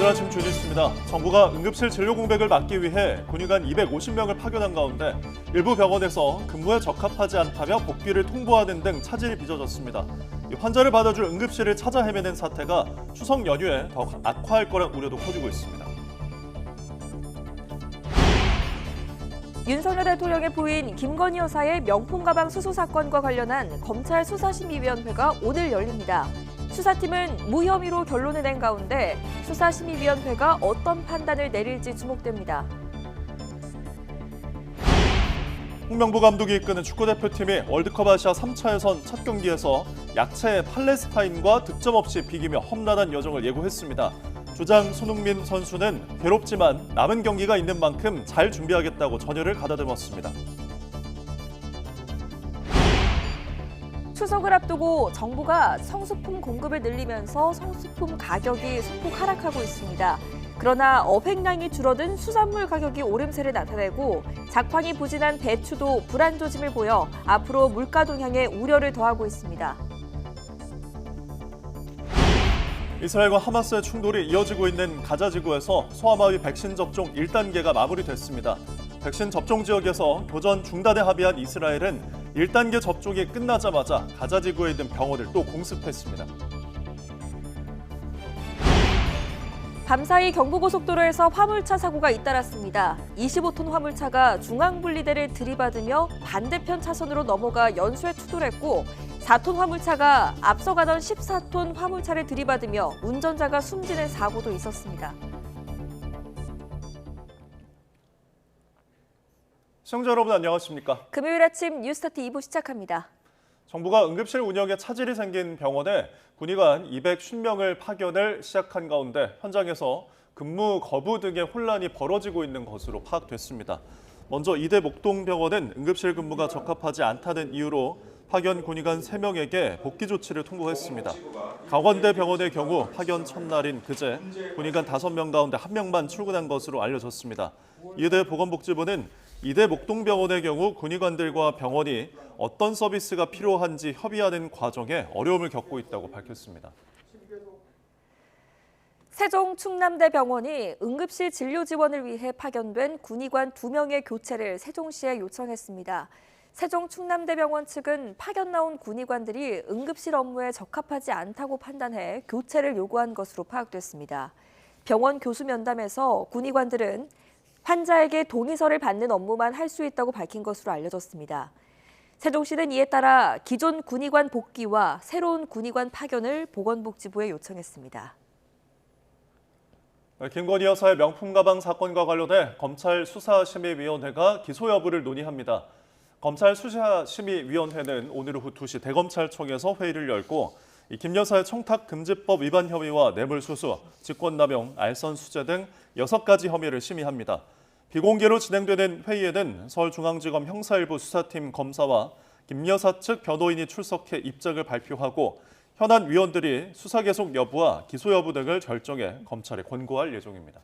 오늘 아침 주니스입니다. 정부가 응급실 진료 공백을 막기 위해 군의관 250명을 파견한 가운데 일부 병원에서 근무에 적합하지 않다며 복귀를 통보하는 등 차질이 빚어졌습니다. 환자를 받아줄 응급실을 찾아 헤매는 사태가 추석 연휴에 더 악화할 거란 우려도 커지고 있습니다. 윤석열 대통령의 부인 김건희 여사의 명품 가방 수수 사건과 관련한 검찰 수사심의위원회가 오늘 열립니다. 수사팀은 무혐의로 결론을 낸 가운데 수사심의위원회가 어떤 판단을 내릴지 주목됩니다. 홍명보 감독이 이끄는 축구대표팀이 월드컵 아시아 3차 예선 첫 경기에서 약체 팔레스타인과 득점 없이 비기며 험난한 여정을 예고했습니다. 주장 손흥민 선수는 괴롭지만 남은 경기가 있는 만큼 잘 준비하겠다고 전열을 가다듬었습니다. 추석을 앞두고 정부가 성수품 공급을 늘리면서 성수품 가격이 소폭 하락하고 있습니다. 그러나 어획량이 줄어든 수산물 가격이 오름세를 나타내고 작황이 부진한 배추도 불안 조짐을 보여 앞으로 물가 동향에 우려를 더하고 있습니다. 이스라엘과 하마스의 충돌이 이어지고 있는 가자 지구에서 소아마비 백신 접종 1단계가 마무리됐습니다. 백신 접종 지역에서 교전 중단에 합의한 이스라엘은 1단계 접종이 끝나자마자 가자 지구에 있는 병원을 또 공습했습니다. 밤사이 경부고속도로에서 화물차 사고가 잇따랐습니다. 25톤 화물차가 중앙분리대를 들이받으며 반대편 차선으로 넘어가 연수에 추돌했고 4톤 화물차가 앞서가던 14톤 화물차를 들이받으며 운전자가 숨지는 사고도 있었습니다. 시청자 여러분 안녕하십니까? 금요일 아침 뉴스타트 2부 시작합니다. 정부가 응급실 운영에 차질이 생긴 병원에 군의관 250명을 파견을 시작한 가운데 현장에서 근무 거부 등의 혼란이 벌어지고 있는 것으로 파악됐습니다. 먼저 이대 목동병원은 응급실 근무가 적합하지 않다는 이유로 파견 군의관 3명에게 복귀 조치를 통보했습니다. 강원대 병원의 경우 파견 첫날인 그제 군의관 5명 가운데 1명만 출근한 것으로 알려졌습니다. 이에 대해 보건복지부는 이대 목동병원의 경우 군의관들과 병원이 어떤 서비스가 필요한지 협의하는 과정에 어려움을 겪고 있다고 밝혔습니다. 세종 충남대병원이 응급실 진료 지원을 위해 파견된 군의관 2명의 교체를 세종시에 요청했습니다. 세종 충남대병원 측은 파견 나온 군의관들이 응급실 업무에 적합하지 않다고 판단해 교체를 요구한 것으로 파악됐습니다. 병원 교수 면담에서 군의관들은 환자에게 동의서를 받는 업무만 할 수 있다고 밝힌 것으로 알려졌습니다. 세종시는 이에 따라 기존 군의관 복귀와 새로운 군의관 파견을 보건복지부에 요청했습니다. 김건희 여사의 명품 가방 사건과 관련해 검찰 수사심의위원회가 기소 여부를 논의합니다. 검찰 수사심의위원회는 오늘 오후 2시 대검찰청에서 회의를 열고 김 여사의 청탁금지법 위반 혐의와 뇌물수수, 직권남용, 알선 수재 등 6가지 혐의를 심의합니다. 비공개로 진행되는 회의에는 서울중앙지검 형사일부 수사팀 검사와 김 여사 측 변호인이 출석해 입장을 발표하고 현안 위원들이 수사 계속 여부와 기소 여부 등을 결정해 검찰에 권고할 예정입니다.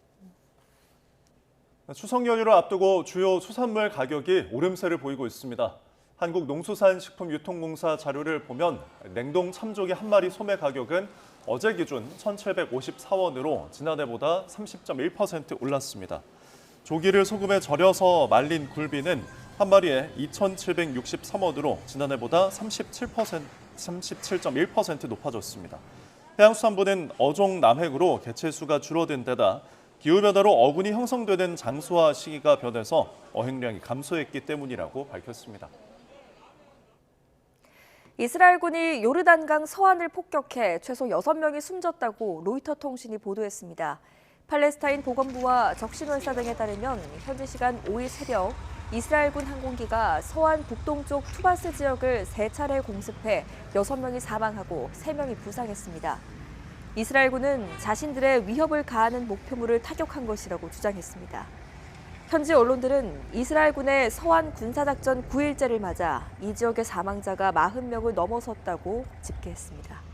추석 연휴를 앞두고 주요 수산물 가격이 오름세를 보이고 있습니다. 한국농수산식품유통공사 자료를 보면 냉동 참조기 한 마리 소매 가격은 어제 기준 1,754원으로 지난해보다 30.1% 올랐습니다. 조기를 소금에 절여서 말린 굴비는 한 마리에 2,763원으로 지난해보다 37.1% 높아졌습니다. 해양수산부는 어종 남획으로 개체수가 줄어든 데다 기후변화로 어군이 형성되는 장소와 시기가 변해서 어획량이 감소했기 때문이라고 밝혔습니다. 이스라엘군이 요르단강 서안을 폭격해 최소 6명이 숨졌다고 로이터 통신이 보도했습니다. 팔레스타인 보건부와 적신월사 등에 따르면 현지 시간 5일 새벽 이스라엘군 항공기가 서안 북동쪽 투바스 지역을 3차례 공습해 6명이 사망하고 3명이 부상했습니다. 이스라엘군은 자신들의 위협을 가하는 목표물을 타격한 것이라고 주장했습니다. 현지 언론들은 이스라엘군의 서안 군사작전 9일째를 맞아 이 지역의 사망자가 40명을 넘어섰다고 집계했습니다.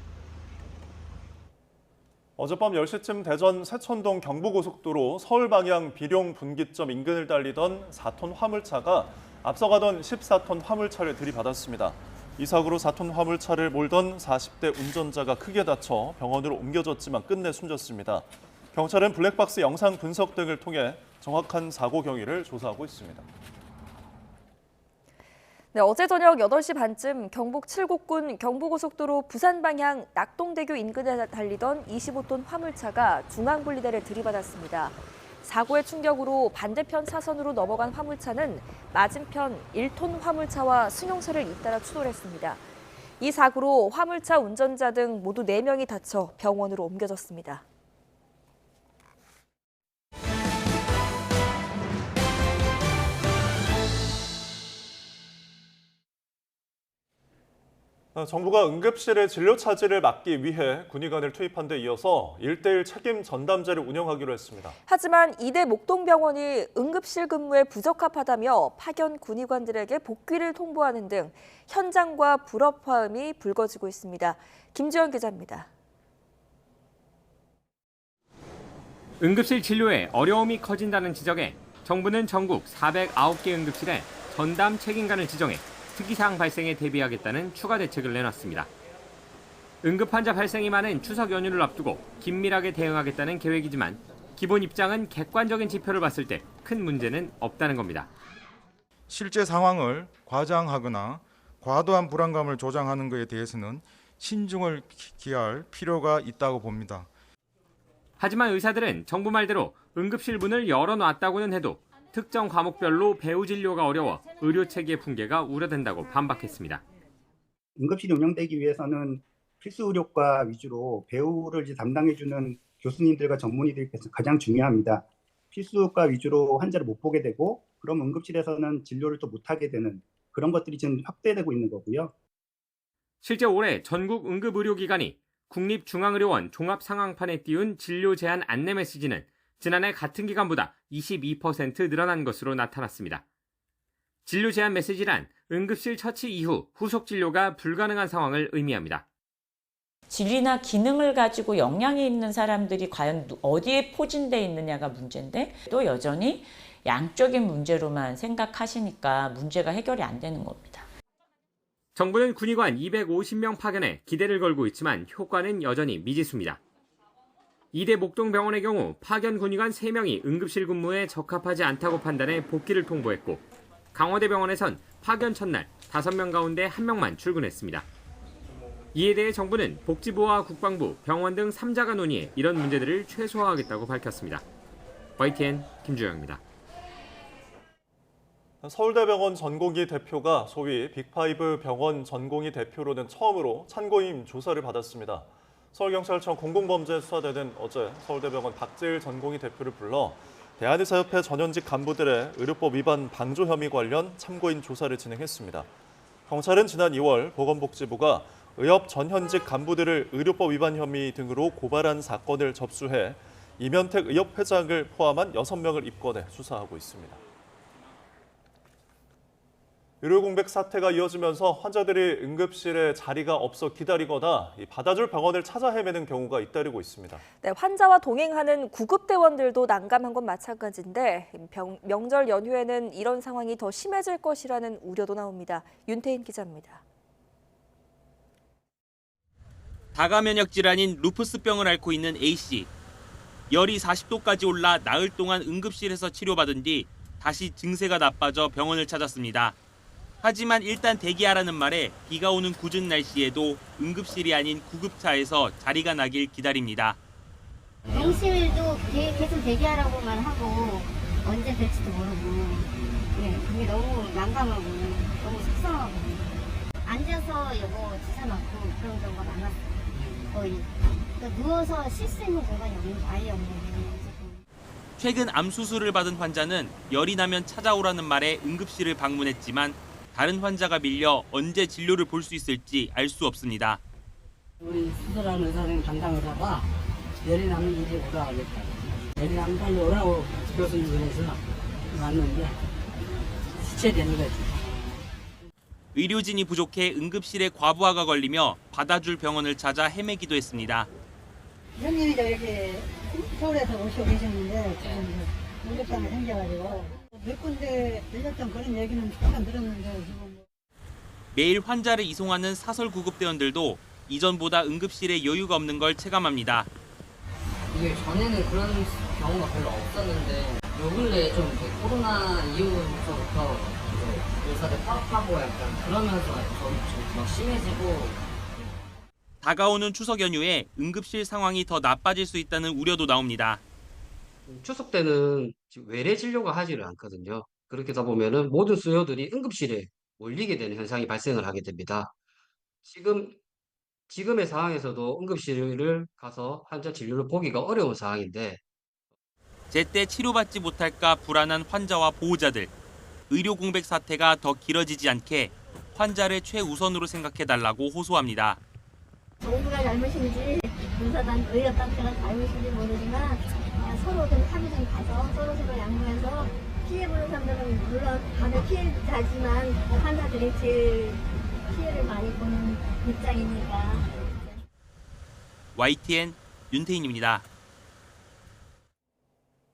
어젯밤 10시쯤 대전 세천동 경부고속도로 서울 방향 비룡 분기점 인근을 달리던 4톤 화물차가 앞서가던 14톤 화물차를 들이받았습니다. 이 사고로 4톤 화물차를 몰던 40대 운전자가 크게 다쳐 병원으로 옮겨졌지만 끝내 숨졌습니다. 경찰은 블랙박스 영상 분석 등을 통해 정확한 사고 경위를 조사하고 있습니다. 네, 어제 저녁 8시 반쯤 경북 칠곡군 경부고속도로 부산 방향 낙동대교 인근에 달리던 25톤 화물차가 중앙분리대를 들이받았습니다. 사고의 충격으로 반대편 차선으로 넘어간 화물차는 맞은편 1톤 화물차와 승용차를 잇따라 추돌했습니다. 이 사고로 화물차 운전자 등 모두 4명이 다쳐 병원으로 옮겨졌습니다. 정부가 응급실의 진료 차질을 막기 위해 군의관을 투입한 데 이어서 1:1 책임 전담제를 운영하기로 했습니다. 하지만 이대 목동병원이 응급실 근무에 부적합하다며 파견 군의관들에게 복귀를 통보하는 등 현장과 불협화음이 불거지고 있습니다. 김주현 기자입니다. 응급실 진료에 어려움이 커진다는 지적에 정부는 전국 409개 응급실에 전담 책임관을 지정해 특이사항 발생에 대비하겠다는 추가 대책을 내놨습니다. 응급 환자 발생이 많은 추석 연휴를 앞두고 긴밀하게 대응하겠다는 계획이지만 기본 입장은 객관적인 지표를 봤을 때 큰 문제는 없다는 겁니다. 실제 상황을 과장하거나 과도한 불안감을 조장하는 것에 대해서는 신중을 기할 필요가 있다고 봅니다. 하지만 의사들은 정부 말대로 응급실 문을 열어놨다고는 해도 특정 과목별로 배후 진료가 어려워 의료 체계 붕괴가 우려된다고 반박했습니다. 응급실이 운영되기 위해서는 필수 의료과 위주로 배후를 이제 담당해주는 교수님들과 전문의들이 가장 중요합니다. 필수 의료과 위주로 환자를 못 보게 되고 그럼 응급실에서는 진료를 또 못하게 되는 그런 것들이 지금 확대되고 있는 거고요. 실제 올해 전국 응급의료기관이 국립중앙의료원 종합상황판에 띄운 진료 제한 안내 메시지는 지난해 같은 기간보다 22% 늘어난 것으로 나타났습니다. 진료 제한 메시지란 응급실 처치 이후 후속 진료가 불가능한 상황을 의미합니다. 질이나 기능을 가지고 영향이 있는 사람들이 과연 어디에 포진되어 있느냐가 문제인데 또 여전히 양적인 문제로만 생각하시니까 문제가 해결이 안 되는 겁니다. 정부는 군의관 250명 파견에 기대를 걸고 있지만 효과는 여전히 미지수입니다. 이대 목동병원의 경우 파견 군의관 3명이 응급실 근무에 적합하지 않다고 판단해 복귀를 통보했고 강화대병원에선 파견 첫날 5명 가운데 1명만 출근했습니다. 이에 대해 정부는 복지부와 국방부, 병원 등 3자가 논의해 이런 문제들을 최소화하겠다고 밝혔습니다. YTN 김주영입니다. 서울대병원 전공의 대표가 소위 빅5 병원 전공의 대표로는 처음으로 찬고임 조사를 받았습니다. 서울경찰청 공공범죄수사대는 어제 서울대병원 박재일 전공의 대표를 불러 대한의사협회 전현직 간부들의 의료법 위반 방조 혐의 관련 참고인 조사를 진행했습니다. 경찰은 지난 2월 보건복지부가 의협 전현직 간부들을 의료법 위반 혐의 등으로 고발한 사건을 접수해 이면택 의협 회장을 포함한 6명을 입건해 수사하고 있습니다. 의료 공백 사태가 이어지면서 환자들이 응급실에 자리가 없어 기다리거나 받아줄 병원을 찾아 헤매는 경우가 잇따르고 있습니다. 네, 환자와 동행하는 구급대원들도 난감한 건 마찬가지인데 명절 연휴에는 이런 상황이 더 심해질 것이라는 우려도 나옵니다. 윤태인 기자입니다. 다가면역 질환인 루푸스병을 앓고 있는 A씨. 열이 40도까지 올라 나흘 동안 응급실에서 치료받은 뒤 다시 증세가 나빠져 병원을 찾았습니다. 하지만 일단 대기하라는 말에 비가 오는 궂은 날씨에도 응급실이 아닌 구급차에서 자리가 나길 기다립니다. 병실도 계속 대기하라고만 하고 언제 될지도 모르고 그게 너무 난감하고 너무 속상하고 앉아서 여보 주사 맞고 그런 경우가 많았어요. 거의 그러니까 누워서 쉴 수 있는 공간이 아예 없는 거예요. 최근 암 수술을 받은 환자는 열이 나면 찾아오라는 말에 응급실을 방문했지만 다른 환자가 밀려 언제 진료를 볼 수 있을지 알 수 없습니다. 우리 수술하는 의사님 담당의사가 열이 나면 이제 오라 하겠다. 열이 나면 빨리 오라고 교수님 그래서 왔는데 시체되는 거지. 의료진이 부족해 응급실에 과부하가 걸리며 받아줄 병원을 찾아 헤매기도 했습니다. 형님이 이렇게 서울에서 오시고 계셨는데 지금 응급상이 생겨가지고 몇 군데 들렸던 그런 얘기는 잠깐 들었는데 지금 매일 환자를 이송하는 사설 구급대원들도 이전보다 응급실에 여유가 없는 걸 체감합니다. 이게 전에는 그런 경우가 별로 없었는데 요 근래 좀 이렇게 코로나 이후부터 이제 의사들 파업하고 약간 그러면서 좀 심해지고. 다가오는 추석 연휴에 응급실 상황이 더 나빠질 수 있다는 우려도 나옵니다. 추석 때는 지금 외래 진료가 하지를 않거든요. 그렇게 하다 보면은 모든 수요들이 응급실에 몰리게 되는 현상이 발생을 하게 됩니다. 지금의 상황에서도 응급실을 가서 환자 진료를 보기가 어려운 상황인데 제때 치료받지 못할까 불안한 환자와 보호자들. 의료 공백 사태가 더 길어지지 않게 환자를 최우선으로 생각해달라고 호소합니다. 정부가 잘못인지 의사단 의료단체가 잘못인지 모르지만 그냥 서로 좀 합의 좀 가서 서로 양보해서 피해 보는 사람들은 물론 다들 피해자지만 환자들이 제일 피해를 많이 보는 입장이니까. YTN 윤태인입니다.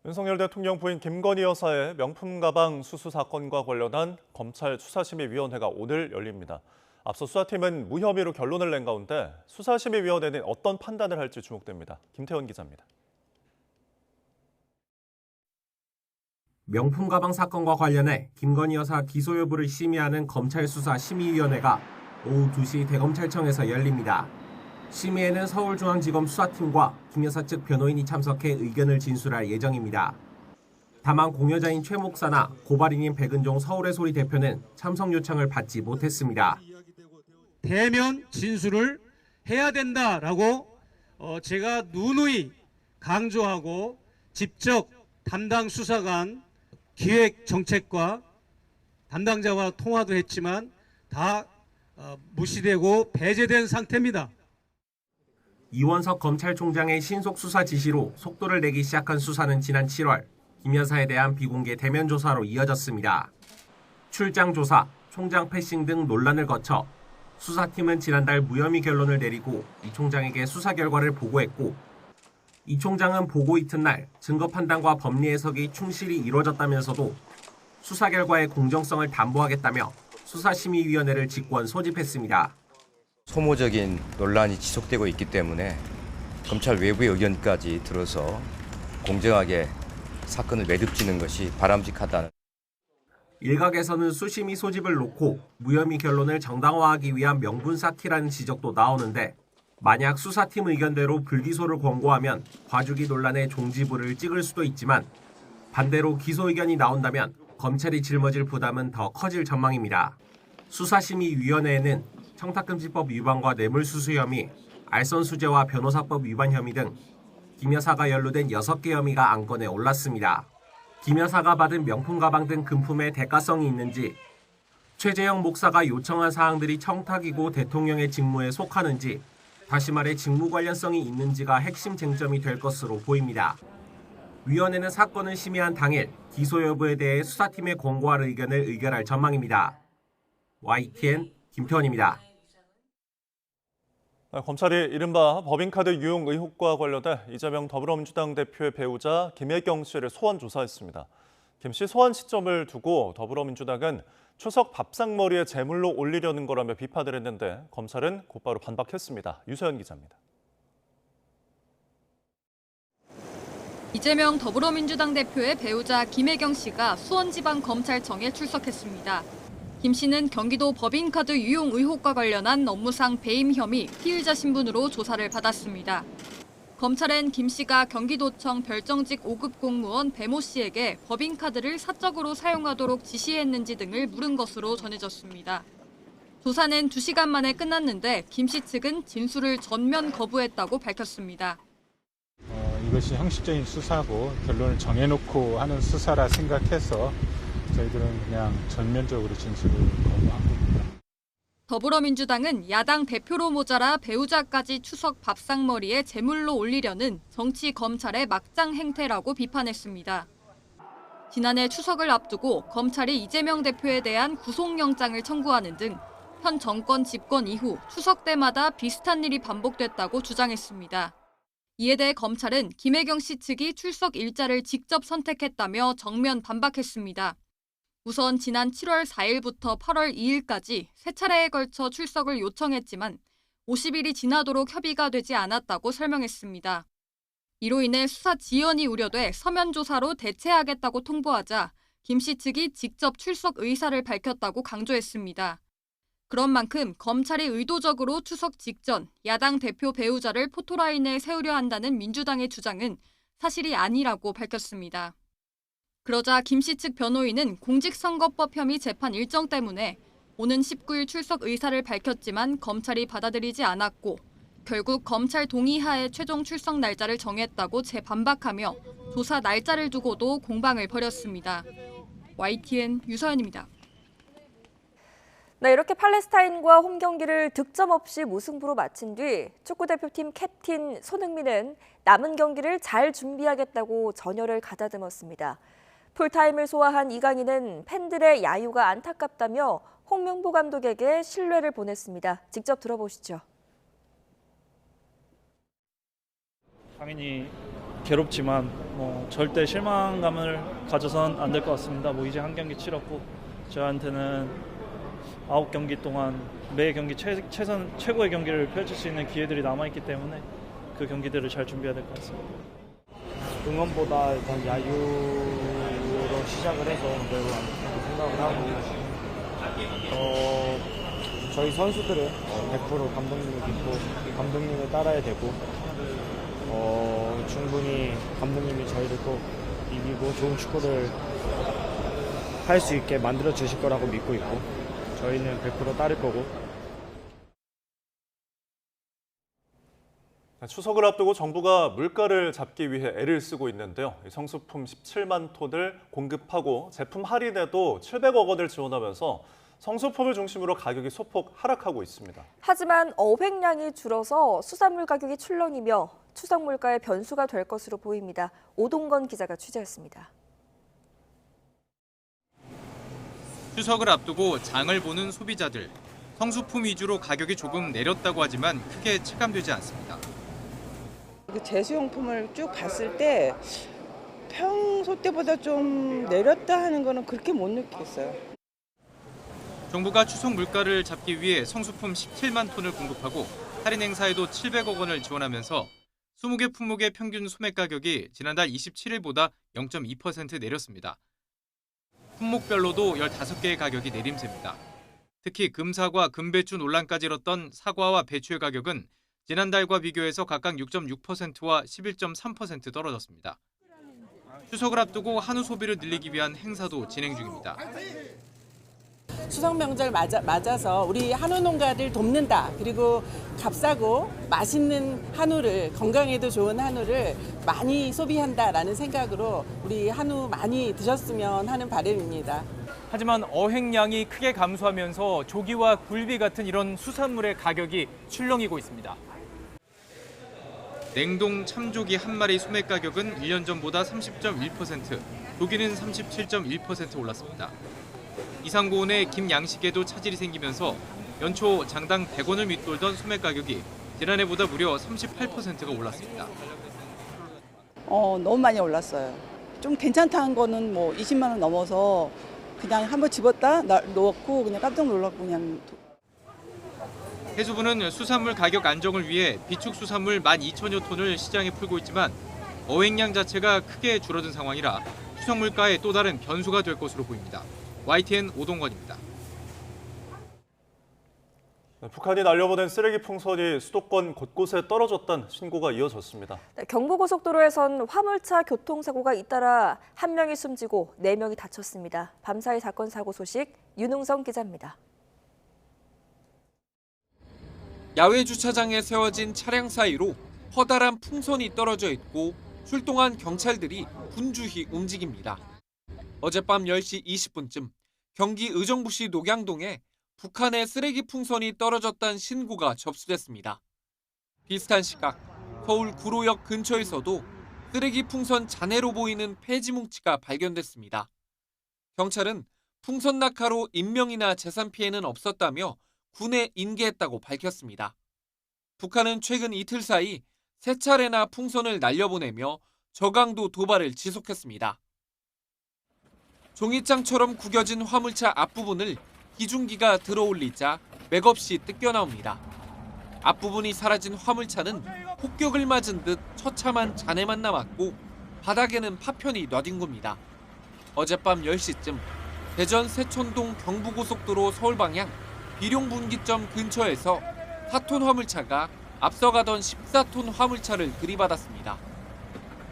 윤석열 대통령 부인 김건희 여사의 명품 가방 수수 사건과 관련한 검찰 수사심의위원회가 오늘 열립니다. 앞서 수사팀은 무혐의로 결론을 낸 가운데 수사심의위원회는 어떤 판단을 할지 주목됩니다. 김태원 기자입니다. 명품 가방 사건과 관련해 김건희 여사 기소 여부를 심의하는 검찰 수사 심의위원회가 오후 2시 대검찰청에서 열립니다. 심의에는 서울중앙지검 수사팀과 김 여사 측 변호인이 참석해 의견을 진술할 예정입니다. 다만 공여자인 최 목사나 고발인인 백은종 서울의 소리 대표는 참석 요청을 받지 못했습니다. 대면 진술을 해야 된다라고 제가 누누이 강조하고 직접 담당 수사관 기획정책과 담당자와 통화도 했지만 다 무시되고 배제된 상태입니다. 이원석 검찰총장의 신속 수사 지시로 속도를 내기 시작한 수사는 지난 7월 김 여사에 대한 비공개 대면 조사로 이어졌습니다. 출장 조사, 총장 패싱 등 논란을 거쳐 수사팀은 지난달 무혐의 결론을 내리고 이 총장에게 수사 결과를 보고했고 이 총장은 보고 이튿날 증거 판단과 법리 해석이 충실히 이루어졌다면서도 수사 결과의 공정성을 담보하겠다며 수사심의위원회를 직권 소집했습니다. 소모적인 논란이 지속되고 있기 때문에 검찰 외부의 의견까지 들어서 공정하게 사건을 매듭지는 것이 바람직하다는. 일각에서는 수심이 소집을 놓고 무혐의 결론을 정당화하기 위한 명분 쌓기라는 지적도 나오는데 만약 수사팀 의견대로 불기소를 권고하면 과주기 논란의 종지부를 찍을 수도 있지만 반대로 기소 의견이 나온다면 검찰이 짊어질 부담은 더 커질 전망입니다. 수사심의위원회에는 청탁금지법 위반과 뇌물수수 혐의, 알선수재와 변호사법 위반 혐의 등 김 여사가 연루된 6개 혐의가 안건에 올랐습니다. 김 여사가 받은 명품 가방 등 금품의 대가성이 있는지, 최재형 목사가 요청한 사항들이 청탁이고 대통령의 직무에 속하는지, 다시 말해 직무 관련성이 있는지가 핵심 쟁점이 될 것으로 보입니다. 위원회는 사건을 심의한 당일 기소 여부에 대해 수사팀에 권고할 의견을 의결할 전망입니다. YTN 김태원입니다. 검찰이 이른바 법인카드 유용 의혹과 관련해 이재명 더불어민주당 대표의 배우자 김혜경 씨를 소환 조사했습니다. 김 씨 소환 시점을 두고 더불어민주당은 추석 밥상머리에 제물로 올리려는 거라며 비판을 했는데 검찰은 곧바로 반박했습니다. 유서연 기자입니다. 이재명 더불어민주당 대표의 배우자 김혜경 씨가 수원지방검찰청에 출석했습니다. 김 씨는 경기도 법인카드 유용 의혹과 관련한 업무상 배임 혐의 피의자 신분으로 조사를 받았습니다. 검찰은 김 씨가 경기도청 별정직 5급 공무원 배모 씨에게 법인카드를 사적으로 사용하도록 지시했는지 등을 물은 것으로 전해졌습니다. 조사는 2시간 만에 끝났는데 김 씨 측은 진술을 전면 거부했다고 밝혔습니다. 이것이 형식적인 수사고 결론을 정해놓고 하는 수사라 생각해서 저희들은 그냥 전면적으로 진술을 거부한 겁니다. 더불어민주당은 야당 대표로 모자라 배우자까지 추석 밥상머리에 제물로 올리려는 정치 검찰의 막장 행태라고 비판했습니다. 지난해 추석을 앞두고 검찰이 이재명 대표에 대한 구속영장을 청구하는 등 현 정권 집권 이후 추석 때마다 비슷한 일이 반복됐다고 주장했습니다. 이에 대해 검찰은 김혜경 씨 측이 출석 일자를 직접 선택했다며 정면 반박했습니다. 우선 지난 7월 4일부터 8월 2일까지 3차례에 걸쳐 출석을 요청했지만 50일이 지나도록 협의가 되지 않았다고 설명했습니다. 이로 인해 수사 지연이 우려돼 서면 조사로 대체하겠다고 통보하자 김 씨 측이 직접 출석 의사를 밝혔다고 강조했습니다. 그런 만큼 검찰이 의도적으로 추석 직전 야당 대표 배우자를 포토라인에 세우려 한다는 민주당의 주장은 사실이 아니라고 밝혔습니다. 그러자 김 씨 측 변호인은 공직선거법 혐의 재판 일정 때문에 오는 19일 출석 의사를 밝혔지만 검찰이 받아들이지 않았고 결국 검찰 동의하에 최종 출석 날짜를 정했다고 재반박하며 조사 날짜를 두고도 공방을 벌였습니다. YTN 유서연입니다. 네, 이렇게 팔레스타인과 홈 경기를 득점 없이 무승부로 마친 뒤 축구대표팀 캡틴 손흥민은 남은 경기를 잘 준비하겠다고 전열을 가다듬었습니다. 풀타임을 소화한 이강인은 팬들의 야유가 안타깝다며 홍명보 감독에게 신뢰를 보냈습니다. 직접 들어보시죠. 당연히 괴롭지만 절대 실망감을 가져선 안 될 것 같습니다. 이제 한 경기 치렀고 저한테는 9경기 동안 매 경기 최고의 경기를 펼칠 수 있는 기회들이 남아있기 때문에 그 경기들을 잘 준비해야 될 것 같습니다. 응원보다 일단 야유로 시작을 해서 매우 생각을 하고 저희 선수들은 100% 감독님을 믿고 감독님을 따라야 되고 충분히 감독님이 저희를 꼭 이기고 좋은 축구를 할 수 있게 만들어 주실 거라고 믿고 있고 저희는 100% 따를 거고. 추석을 앞두고 정부가 물가를 잡기 위해 애를 쓰고 있는데요. 성수품 17만 톤을 공급하고 제품 할인에도 700억 원을 지원하면서 성수품을 중심으로 가격이 소폭 하락하고 있습니다. 하지만 어획량이 줄어서 수산물 가격이 출렁이며 추석 물가의 변수가 될 것으로 보입니다. 오동건 기자가 취재했습니다. 추석을 앞두고 장을 보는 소비자들. 성수품 위주로 가격이 조금 내렸다고 하지만 크게 체감되지 않습니다. 제수용품을 쭉 봤을 때 평소 때보다 좀 내렸다 하는 거는 그렇게 못 느꼈어요. 정부가 추석 물가를 잡기 위해 성수품 17만 톤을 공급하고 할인 행사에도 700억 원을 지원하면서 20개 품목의 평균 소매 가격이 지난달 27일보다 0.2% 내렸습니다. 품목별로도 15개의 가격이 내림세입니다. 특히 금사과, 금배추 논란까지 일었던 사과와 배추의 가격은 지난달과 비교해서 각각 6.6%와 11.3% 떨어졌습니다. 추석을 앞두고 한우 소비를 늘리기 위한 행사도 진행 중입니다. 추석 명절 맞아서 우리 한우 농가를 돕는다. 그리고 값싸고 맛있는 한우를, 건강에도 좋은 한우를 많이 소비한다라는 생각으로 우리 한우 많이 드셨으면 하는 바람입니다. 하지만 어획량이 크게 감소하면서 조기와 굴비 같은 이런 수산물의 가격이 출렁이고 있습니다. 냉동 참조기 한 마리 소매 가격은 1년 전보다 30.1%, 조기는 37.1% 올랐습니다. 이상고온의 김양식에도 차질이 생기면서 연초 장당 100원을 밑돌던 소매 가격이 지난해보다 무려 38%가 올랐습니다. 너무 많이 올랐어요. 좀 괜찮다는 거는 20만 원 넘어서 그냥 한번 집었다 놓고 그냥 깜짝 놀랐고 그냥. 해수부는 수산물 가격 안정을 위해 비축수산물 12,000여 톤을 시장에 풀고 있지만 어획량 자체가 크게 줄어든 상황이라 추석 물가에 또 다른 변수가 될 것으로 보입니다. YTN 오동건입니다. 북한이 날려보낸 쓰레기 풍선이 수도권 곳곳에 떨어졌다는 신고가 이어졌습니다. 경부고속도로에선 화물차 교통사고가 잇따라 1명이 숨지고 4명이 다쳤습니다. 밤사이 사건 사고 소식 윤웅성 기자입니다. 야외 주차장에 세워진 차량 사이로 커다란 풍선이 떨어져 있고 출동한 경찰들이 분주히 움직입니다. 어젯밤 10시 20분쯤 경기 의정부시 녹양동에 북한의 쓰레기 풍선이 떨어졌다는 신고가 접수됐습니다. 비슷한 시각 서울 구로역 근처에서도 쓰레기 풍선 잔해로 보이는 폐지 뭉치가 발견됐습니다. 경찰은 풍선 낙하로 인명이나 재산 피해는 없었다며 군에 인계했다고 밝혔습니다. 북한은 최근 이틀 사이 3차례나 풍선을 날려보내며 저강도 도발을 지속했습니다. 종이장처럼 구겨진 화물차 앞부분을 기중기가 들어올리자 맥없이 뜯겨나옵니다. 앞부분이 사라진 화물차는 폭격을 맞은 듯 처참한 잔해만 남았고 바닥에는 파편이 나뒹굽니다. 어젯밤 10시쯤 대전 세촌동 경부고속도로 서울 방향 비룡분기점 근처에서 4톤 화물차가 앞서가던 14톤 화물차를 들이받았습니다.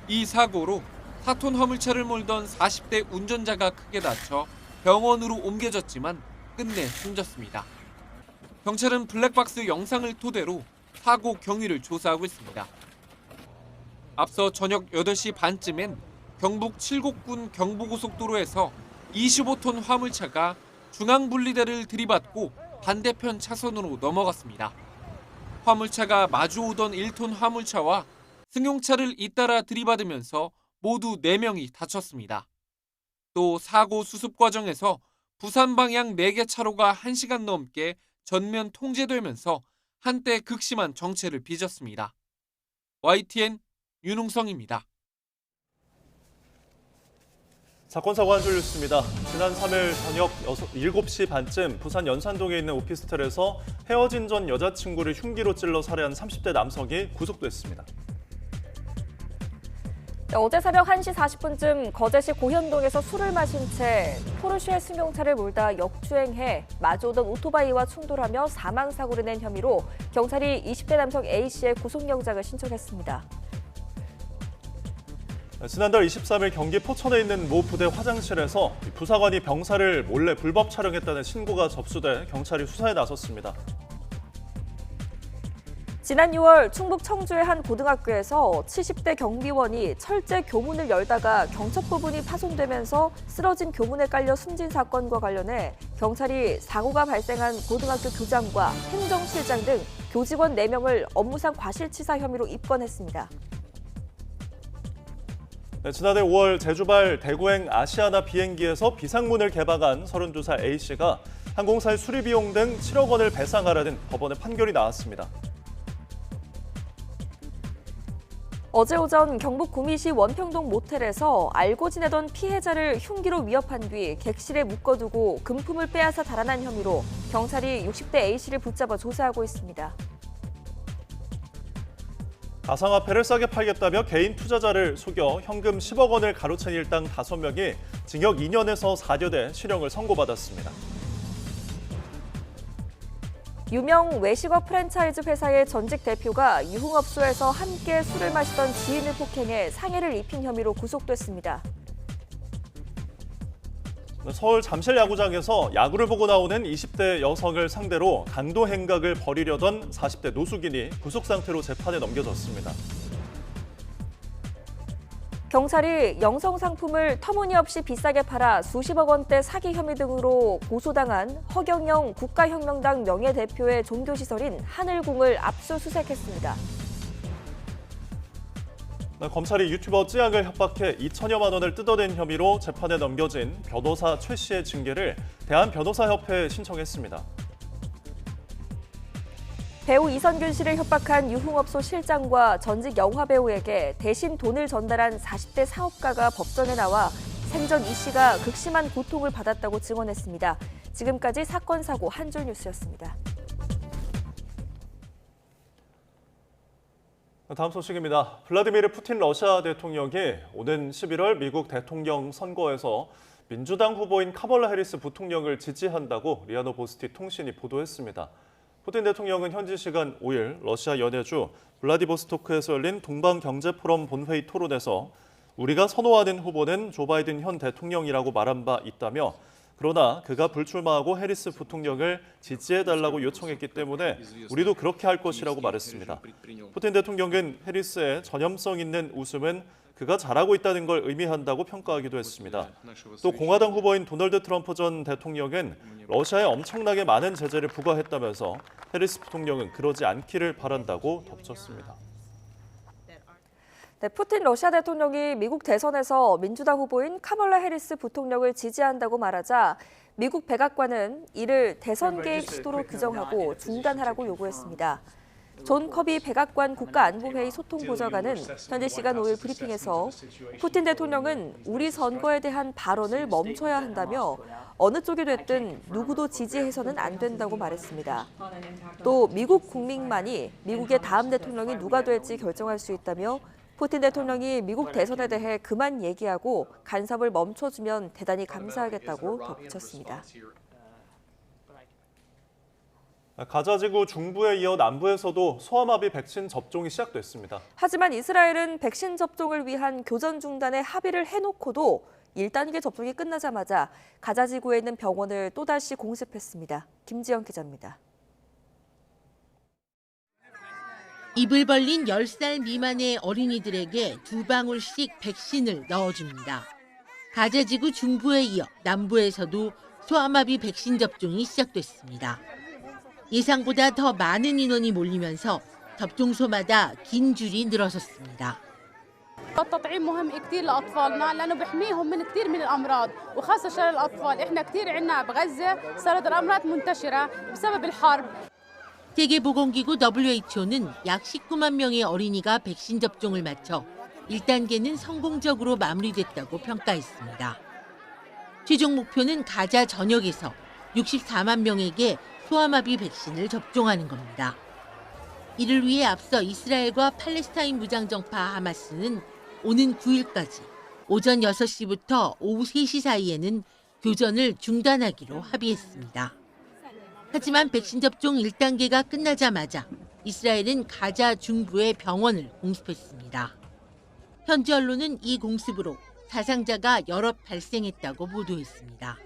이 사고로 4톤 화물차를 몰던 40대 운전자가 크게 다쳐 병원으로 옮겨졌지만 끝내 숨졌습니다. 경찰은 블랙박스 영상을 토대로 사고 경위를 조사하고 있습니다. 앞서 저녁 8시 반쯤엔 경북 칠곡군 경부고속도로에서 25톤 화물차가 중앙분리대를 들이받고 반대편 차선으로 넘어갔습니다. 화물차가 마주오던 1톤 화물차와 승용차를 잇따라 들이받으면서 모두 4명이 다쳤습니다. 또 사고 수습 과정에서 부산 방향 4개 차로가 1시간 넘게 전면 통제되면서 한때 극심한 정체를 빚었습니다. YTN 윤웅성입니다. 사건 사고 한 줄 뉴스입니다. 지난 3일 저녁 7시 반쯤 부산 연산동에 있는 오피스텔에서 헤어진 전 여자친구를 흉기로 찔러 살해한 30대 남성이 구속됐습니다. 어제 새벽 1시 40분쯤 거제시 고현동에서 술을 마신 채 포르쉐 승용차를 몰다 역주행해 마주오던 오토바이와 충돌하며 사망사고를 낸 혐의로 경찰이 20대 남성 A씨의 구속영장을 신청했습니다. 지난달 23일 경기 포천에 있는 모 부대 화장실에서 부사관이 병사를 몰래 불법 촬영했다는 신고가 접수돼 경찰이 수사에 나섰습니다. 지난 6월 충북 청주의 한 고등학교에서 70대 경비원이 철제 교문을 열다가 경첩 부분이 파손되면서 쓰러진 교문에 깔려 숨진 사건과 관련해 경찰이 사고가 발생한 고등학교 교장과 행정실장 등 교직원 4명을 업무상 과실치사 혐의로 입건했습니다. 지난해 5월 제주발 대구행 아시아나 비행기에서 비상문을 개방한 32살 A씨가 항공사의 수리비용 등 7억 원을 배상하라는 법원의 판결이 나왔습니다. 어제 오전 경북 구미시 원평동 모텔에서 알고 지내던 피해자를 흉기로 위협한 뒤 객실에 묶어두고 금품을 빼앗아 달아난 혐의로 경찰이 60대 A씨를 붙잡아 조사하고 있습니다. 가상화폐를 싸게 팔겠다며 개인 투자자를 속여 현금 10억 원을 가로챈 일당 5명이 징역 2년에서 4년의 실형을 선고받았습니다. 유명 외식업 프랜차이즈 회사의 전직 대표가 유흥업소에서 함께 술을 마시던 지인을 폭행해 상해를 입힌 혐의로 구속됐습니다. 서울 잠실 야구장에서 야구를 보고 나오는 20대 여성을 상대로 강도 행각을 벌이려던 40대 노숙인이 구속 상태로 재판에 넘겨졌습니다. 경찰이 영성 상품을 터무니없이 비싸게 팔아 수십억 원대 사기 혐의 등으로 고소당한 허경영 국가혁명당 명예대표의 종교시설인 하늘궁을 압수수색했습니다. 검찰이 유튜버 찌양을 협박해 2천여만 원을 뜯어낸 혐의로 재판에 넘겨진 변호사 최 씨의 징계를 대한변호사협회에 신청했습니다. 배우 이선균 씨를 협박한 유흥업소 실장과 전직 영화배우에게 대신 돈을 전달한 40대 사업가가 법정에 나와 생전 이 씨가 극심한 고통을 받았다고 증언했습니다. 지금까지 사건 사고 한 줄 뉴스였습니다. 다음 소식입니다. 블라디미르 푸틴 러시아 대통령이 오는 11월 미국 대통령 선거에서 민주당 후보인 카멀라 해리스 부통령을 지지한다고 리아 노보스티 통신이 보도했습니다. 푸틴 대통령은 현지 시간 5일 러시아 연해주 블라디보스토크에서 열린 동방경제포럼 본회의 토론에서 우리가 선호하는 후보는 조 바이든 현 대통령이라고 말한 바 있다며 그러나 그가 불출마하고 해리스 부통령을 지지해달라고 요청했기 때문에 우리도 그렇게 할 것이라고 말했습니다. 푸틴 대통령은 해리스의 전염성 있는 웃음은 그가 잘하고 있다는 걸 의미한다고 평가하기도 했습니다. 또 공화당 후보인 도널드 트럼프 전 대통령은 러시아에 엄청나게 많은 제재를 부과했다면서 해리스 부통령은 그러지 않기를 바란다고 덧붙였습니다. 네, 푸틴 러시아 대통령이 미국 대선에서 민주당 후보인 카멀라 해리스 부통령을 지지한다고 말하자 미국 백악관은 이를 대선 개입 시도로 규정하고 중단하라고 요구했습니다. 존 커비 백악관 국가안보회의 소통보좌관은 현지 시간 5일 브리핑에서 푸틴 대통령은 우리 선거에 대한 발언을 멈춰야 한다며 어느 쪽이 됐든 누구도 지지해서는 안 된다고 말했습니다. 또 미국 국민만이 미국의 다음 대통령이 누가 될지 결정할 수 있다며 푸틴 대통령이 미국 대선에 대해 그만 얘기하고 간섭을 멈춰주면 대단히 감사하겠다고 덧붙였습니다. 가자지구 중부에 이어 남부에서도 소아마비 백신 접종이 시작됐습니다. 하지만 이스라엘은 백신 접종을 위한 교전 중단에 합의를 해놓고도 1단계 접종이 끝나자마자 가자지구에 있는 병원을 또다시 공습했습니다. 김지영 기자입니다. 입을 벌린 10살 미만의 어린이들에게 2방울씩 백신을 넣어줍니다. 가자지구 중부에 이어 남부에서도 소아마비 백신 접종이 시작됐습니다. 예상보다 더 많은 인원이 몰리면서 접종소마다 긴 줄이 늘어섰습니다. التطعيم مهم كثير لاطفالنا لانه بيحميهم من كثير من الامراض وخاصه شلل الاطفال احنا كثير عندنا بغزه صارت الامراض منتشره بسبب الحرب. 세계보건기구 WHO는 약 19만 명의 어린이가 백신 접종을 마쳐 1단계는 성공적으로 마무리됐다고 평가했습니다. 최종 목표는 가자 전역에서 64만 명에게 소아마비 백신을 접종하는 겁니다. 이를 위해 앞서 이스라엘과 팔레스타인 무장정파 하마스는 오는 9일까지 오전 6시부터 오후 3시 사이에는 교전을 중단하기로 합의했습니다. 하지만 백신 접종 1단계가 끝나자마자 이스라엘은 가자 중부의 병원을 공습했습니다. 현지 언론은 이 공습으로 사상자가 여럿 발생했다고 보도했습니다.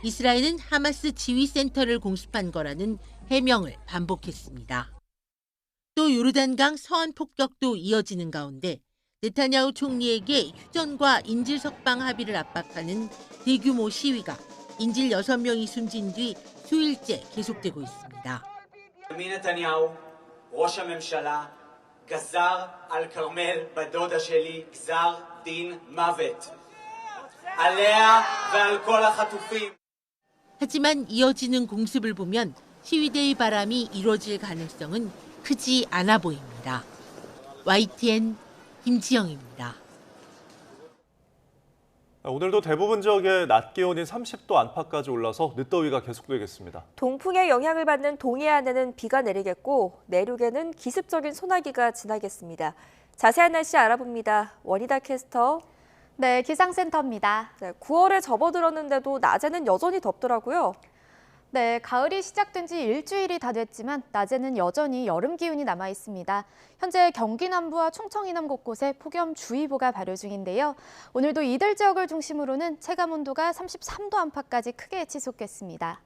이스라엘은 하마스 지휘센터를 공습한 거라는 해명을 반복했습니다. 또 요르단강 서안 폭격도 이어지는 가운데 네타냐후 총리에게 휴전과 인질 석방 합의를 압박하는 대규모 시위가 인질 6명이 숨진 뒤 수일째 계속되고 있습니다. נתניהו, ראש הממשלה, גזר על כרמל בדודה שלי גזר דין מוות. עליה ועל כל החטופים. 하지만 이어지는 공습을 보면 시위대의 바람이 이루어질 가능성은 크지 않아 보입니다. YTN 김지영입니다. 오늘도 대부분 지역에 낮 기온이 30도 안팎까지 올라서 늦더위가 계속되겠습니다. 동풍의 영향을 받는 동해안에는 비가 내리겠고 내륙에는 기습적인 소나기가 지나겠습니다. 자세한 날씨 알아봅니다. 원희다 캐스터. 네, 기상센터입니다. 9월에 접어들었는데도 낮에는 여전히 덥더라고요. 네, 가을이 시작된 지 일주일이 다 됐지만 낮에는 여전히 여름 기운이 남아 있습니다. 현재 경기 남부와 충청 이남 곳곳에 폭염주의보가 발효 중인데요. 오늘도 이들 지역을 중심으로는 체감온도가 33도 안팎까지 크게 치솟겠습니다.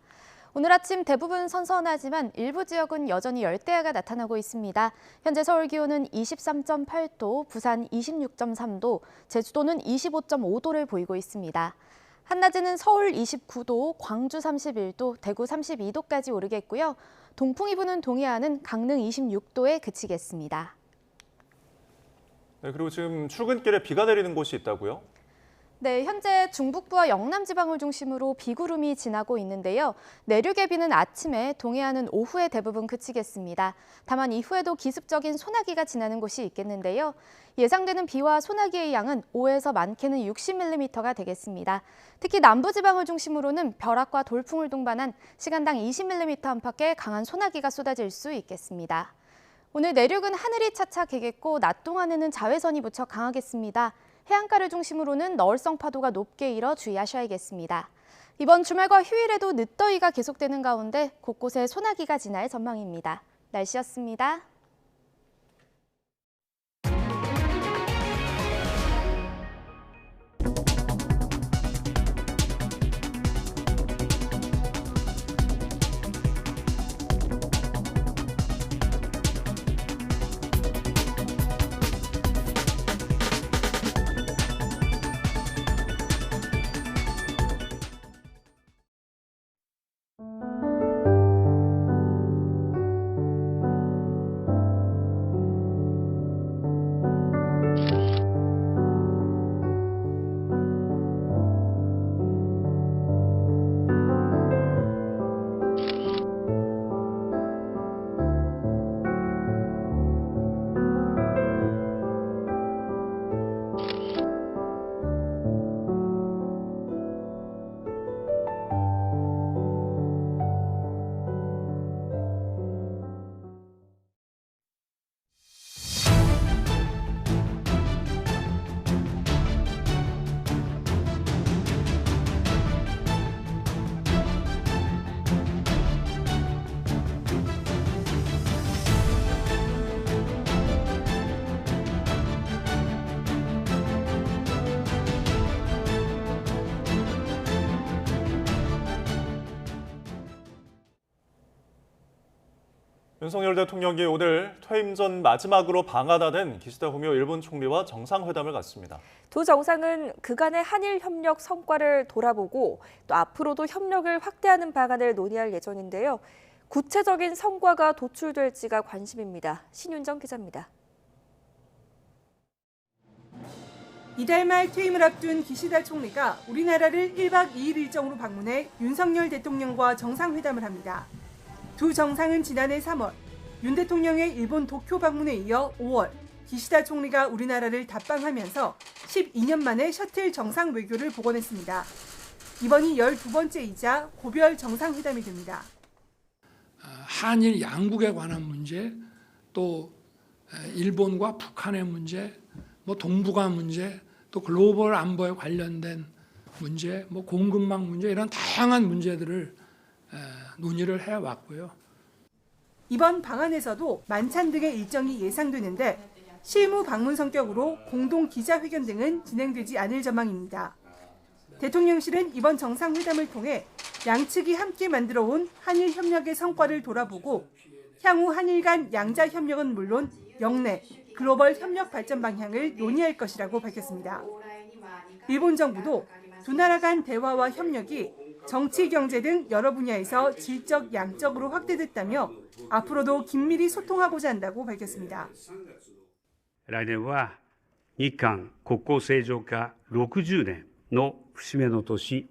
오늘 아침 대부분 선선하지만 일부 지역은 여전히 열대야가 나타나고 있습니다. 현재 서울 기온은 23.8도, 부산 26.3도, 제주도는 25.5도를 보이고 있습니다. 한낮에는 서울 29도, 광주 31도, 대구 32도까지 오르겠고요. 동풍이 부는 동해안은 강릉 26도에 그치겠습니다. 네, 그리고 지금 출근길에 비가 내리는 곳이 있다고요? 네, 현재 중북부와 영남 지방을 중심으로 비구름이 지나고 있는데요. 내륙의 비는 아침에, 동해안은 오후에 대부분 그치겠습니다. 다만 이후에도 기습적인 소나기가 지나는 곳이 있겠는데요. 예상되는 비와 소나기의 양은 5에서 많게는 60mm가 되겠습니다. 특히 남부 지방을 중심으로는 벼락과 돌풍을 동반한 시간당 20mm 안팎의 강한 소나기가 쏟아질 수 있겠습니다. 오늘 내륙은 하늘이 차차 개겠고 낮 동안에는 자외선이 무척 강하겠습니다. 해안가를 중심으로는 너울성 파도가 높게 일어 주의하셔야겠습니다. 이번 주말과 휴일에도 늦더위가 계속되는 가운데 곳곳에 소나기가 지날 전망입니다. 날씨였습니다. 윤석열 대통령이 오늘 퇴임 전 마지막으로 방한하는 기시다 후미오 일본 총리와 정상회담을 갖습니다. 두 정상은 그간의 한일 협력 성과를 돌아보고 또 앞으로도 협력을 확대하는 방안을 논의할 예정인데요. 구체적인 성과가 도출될지가 관심입니다. 신윤정 기자입니다. 이달 말 퇴임을 앞둔 기시다 총리가 우리나라를 1박 2일 일정으로 방문해 윤석열 대통령과 정상회담을 합니다. 두 정상은 지난해 3월 윤 대통령의 일본 도쿄 방문에 이어 5월 기시다 총리가 우리나라를 답방하면서 12년 만에 셔틀 정상 외교를 복원했습니다. 이번이 12번째이자 고별 정상회담이 됩니다. 한일 양국에 관한 문제, 또 일본과 북한의 문제, 동북아 문제, 또 글로벌 안보에 관련된 문제, 공급망 문제 이런 다양한 문제들을 논의를 해왔고요. 이번 방안에서도 만찬 등의 일정이 예상되는데 실무 방문 성격으로 공동 기자회견 등은 진행되지 않을 전망입니다. 대통령실은 이번 정상회담을 통해 양측이 함께 만들어온 한일 협력의 성과를 돌아보고 향후 한일 간 양자 협력은 물론 영내, 글로벌 협력 발전 방향을 논의할 것이라고 밝혔습니다. 일본 정부도 두 나라 간 대화와 협력이 정치, 경제 등 여러 분야에서 질적, 양적으로 확대됐다며 앞으로도 긴밀히 소통하고자 한다고 밝혔습니다. 来年は日韓国交正常化60年の節目の年、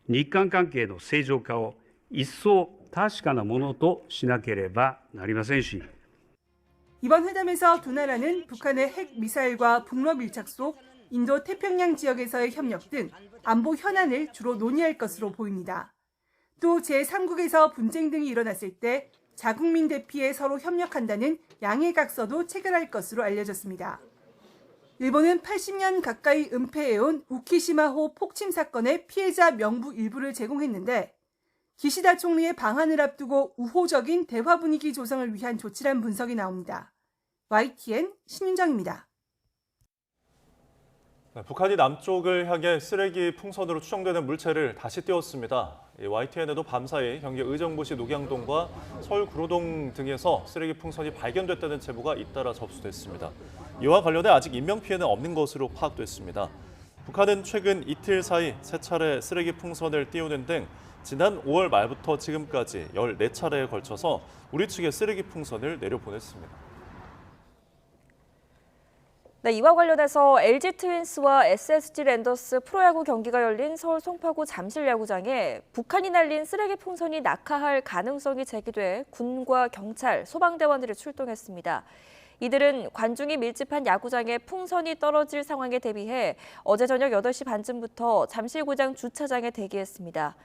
日韓関係の正常化を一層確かなものとしなければなりませんし、 이번 회담에서 두 나라는 북한의 핵 미사일과 북러 밀착 속 인도 태평양 지역에서의 협력 등 안보 현안을 주로 논의할 것으로 보입니다. 또 제3국에서 분쟁 등이 일어났을 때 자국민 대피에 서로 협력한다는 양해각서도 체결할 것으로 알려졌습니다. 일본은 80년 가까이 은폐해온 우키시마호 폭침 사건의 피해자 명부 일부를 제공했는데 기시다 총리의 방한을 앞두고 우호적인 대화 분위기 조성을 위한 조치란 분석이 나옵니다. YTN 신윤정입니다. 북한이 남쪽을 향해 쓰레기 풍선으로 추정되는 물체를 다시 띄웠습니다. YTN에도 밤사이 경기 의정부시 녹양동과 서울 구로동 등에서 쓰레기 풍선이 발견됐다는 제보가 잇따라 접수됐습니다. 이와 관련해 아직 인명피해는 없는 것으로 파악됐습니다. 북한은 최근 이틀 사이 3차례 쓰레기 풍선을 띄우는 등 지난 5월 말부터 지금까지 14차례에 걸쳐서 우리 측에 쓰레기 풍선을 내려보냈습니다. 네, 이와 관련해서 LG 트윈스와 SSG 랜더스 프로야구 경기가 열린 서울 송파구 잠실야구장에 북한이 날린 쓰레기 풍선이 낙하할 가능성이 제기돼 군과 경찰, 소방대원들이 출동했습니다. 이들은 관중이 밀집한 야구장에 풍선이 떨어질 상황에 대비해 어제 저녁 8시 반쯤부터 잠실구장 주차장에 대기했습니다.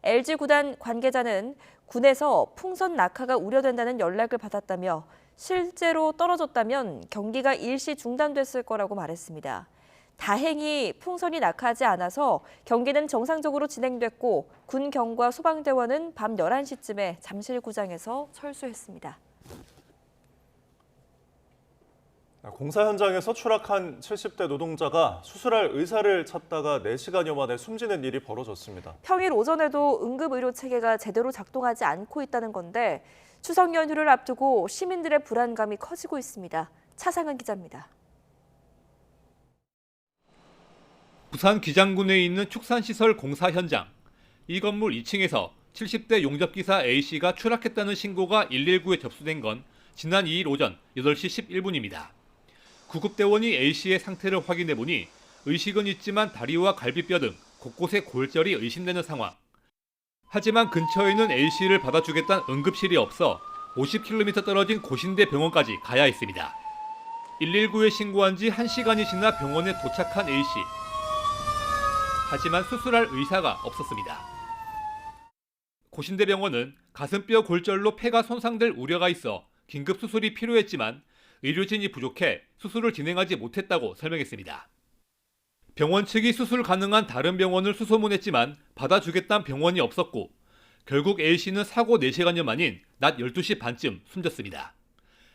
LG 구단 관계자는 군에서 풍선 낙하가 우려된다는 연락을 받았다며 실제로 떨어졌다면 경기가 일시 중단됐을 거라고 말했습니다. 다행히 풍선이 낙하하지 않아서 경기는 정상적으로 진행됐고 군 경과 소방대원은 밤 11시쯤에 잠실구장에서 철수했습니다. 공사 현장에서 추락한 70대 노동자가 수술할 의사를 찾다가 4시간여 만에 숨지는 일이 벌어졌습니다. 평일 오전에도 응급의료 체계가 제대로 작동하지 않고 있다는 건데 추석 연휴를 앞두고 시민들의 불안감이 커지고 있습니다. 차상은 기자입니다. 부산 기장군에 있는 축산시설 공사 현장. 이 건물 2층에서 70대 용접기사 A씨가 추락했다는 신고가 119에 접수된 건 지난 2일 오전 8시 11분입니다. 구급대원이 A씨의 상태를 확인해보니 의식은 있지만 다리와 갈비뼈 등 곳곳에 골절이 의심되는 상황. 하지만 근처에 있는 A씨를 받아주겠다는 응급실이 없어 50km 떨어진 고신대 병원까지 가야 했습니다. 119에 신고한 지 1시간이 지나 병원에 도착한 A씨. 하지만 수술할 의사가 없었습니다. 고신대 병원은 가슴뼈 골절로 폐가 손상될 우려가 있어 긴급 수술이 필요했지만 의료진이 부족해 수술을 진행하지 못했다고 설명했습니다. 병원 측이 수술 가능한 다른 병원을 수소문했지만 받아주겠다는 병원이 없었고 결국 A씨는 사고 4시간여 만인 낮 12시 반쯤 숨졌습니다.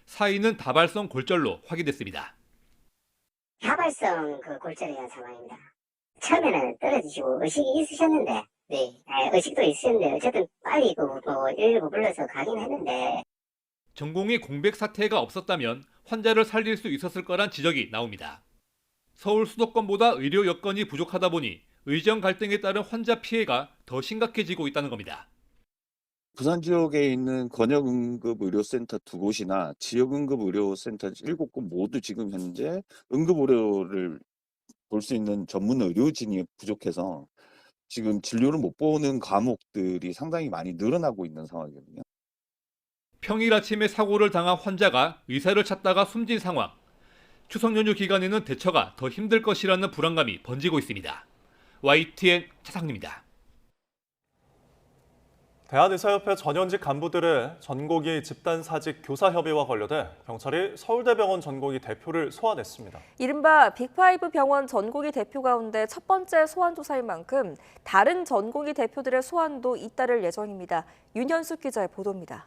사인은 다발성 골절로 확인됐습니다. 다발성 골절이라는 상황입니다. 처음에는 떨어지시고 의식이 있으셨는데 의식도 있으셨는데 어쨌든 빨리 119 불러서 가긴 했는데 전공의 공백 사태가 없었다면 환자를 살릴 수 있었을 거란 지적이 나옵니다. 서울 수도권보다 의료 여건이 부족하다 보니 의정 갈등에 따른 환자 피해가 더 심각해지고 있다는 겁니다. 부산 지역에 있는 권역응급의료센터 2곳이나 지역응급의료센터 7곳 모두 지금 현재 응급의료를 볼 수 있는 전문 의료진이 부족해서 지금 진료를 못 보는 과목들이 상당히 많이 늘어나고 있는 상황이거든요. 평일 아침에 사고를 당한 환자가 의사를 찾다가 숨진 상황. 추석 연휴 기간에는 대처가 더 힘들 것이라는 불안감이 번지고 있습니다. YTN 차상입니다. 대한의사협회 전현직 간부들의 전공의 집단사직 교사협의와 관련해 경찰이 서울대병원 전공의 대표를 소환했습니다. 이른바 빅5 병원 전공의 대표 가운데 첫 번째 소환 조사인 만큼 다른 전공의 대표들의 소환도 잇따를 예정입니다. 윤현숙 기자의 보도입니다.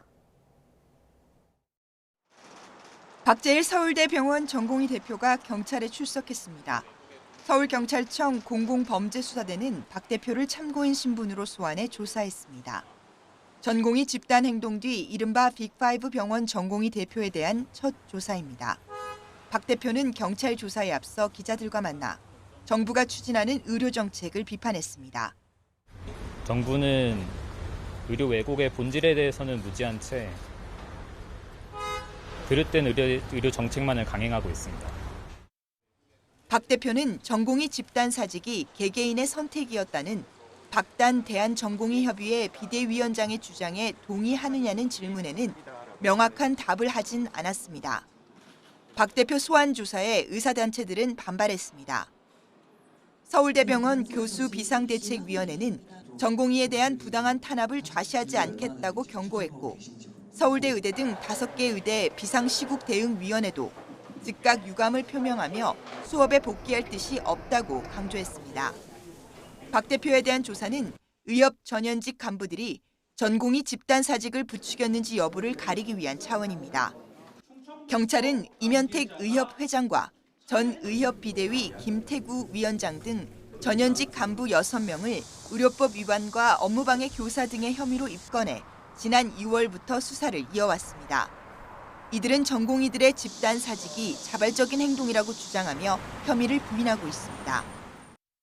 박재일 서울대병원 전공의 대표가 경찰에 출석했습니다. 서울경찰청 공공범죄수사대는 박 대표를 참고인 신분으로 소환해 조사했습니다. 전공의 집단 행동 뒤 이른바 빅5 병원 전공의 대표에 대한 첫 조사입니다. 박 대표는 경찰 조사에 앞서 기자들과 만나 정부가 추진하는 의료 정책을 비판했습니다. 정부는 의료 왜곡의 본질에 대해서는 무지한 채 그릇된 의료 정책만을 강행하고 있습니다. 박 대표는 전공의 집단 사직이 개개인의 선택이었다는 박단 대한전공의협의회 비대위원장의 주장에 동의하느냐는 질문에는 명확한 답을 하진 않았습니다. 박 대표 소환 조사에 의사단체들은 반발했습니다. 서울대병원 교수 비상대책위원회는 전공의에 대한 부당한 탄압을 좌시하지 않겠다고 경고했고 서울대 의대 등 5개 의대 비상시국대응위원회도 즉각 유감을 표명하며 수업에 복귀할 뜻이 없다고 강조했습니다. 박 대표에 대한 조사는 의협 전현직 간부들이 전공의 집단 사직을 부추겼는지 여부를 가리기 위한 차원입니다. 경찰은 이면택 의협 회장과 전 의협 비대위 김태구 위원장 등 전현직 간부 6명을 의료법 위반과 업무방해 교사 등의 혐의로 입건해 지난 2월부터 수사를 이어왔습니다. 이들은 전공의들의 집단 사직이 자발적인 행동이라고 주장하며 혐의를 부인하고 있습니다.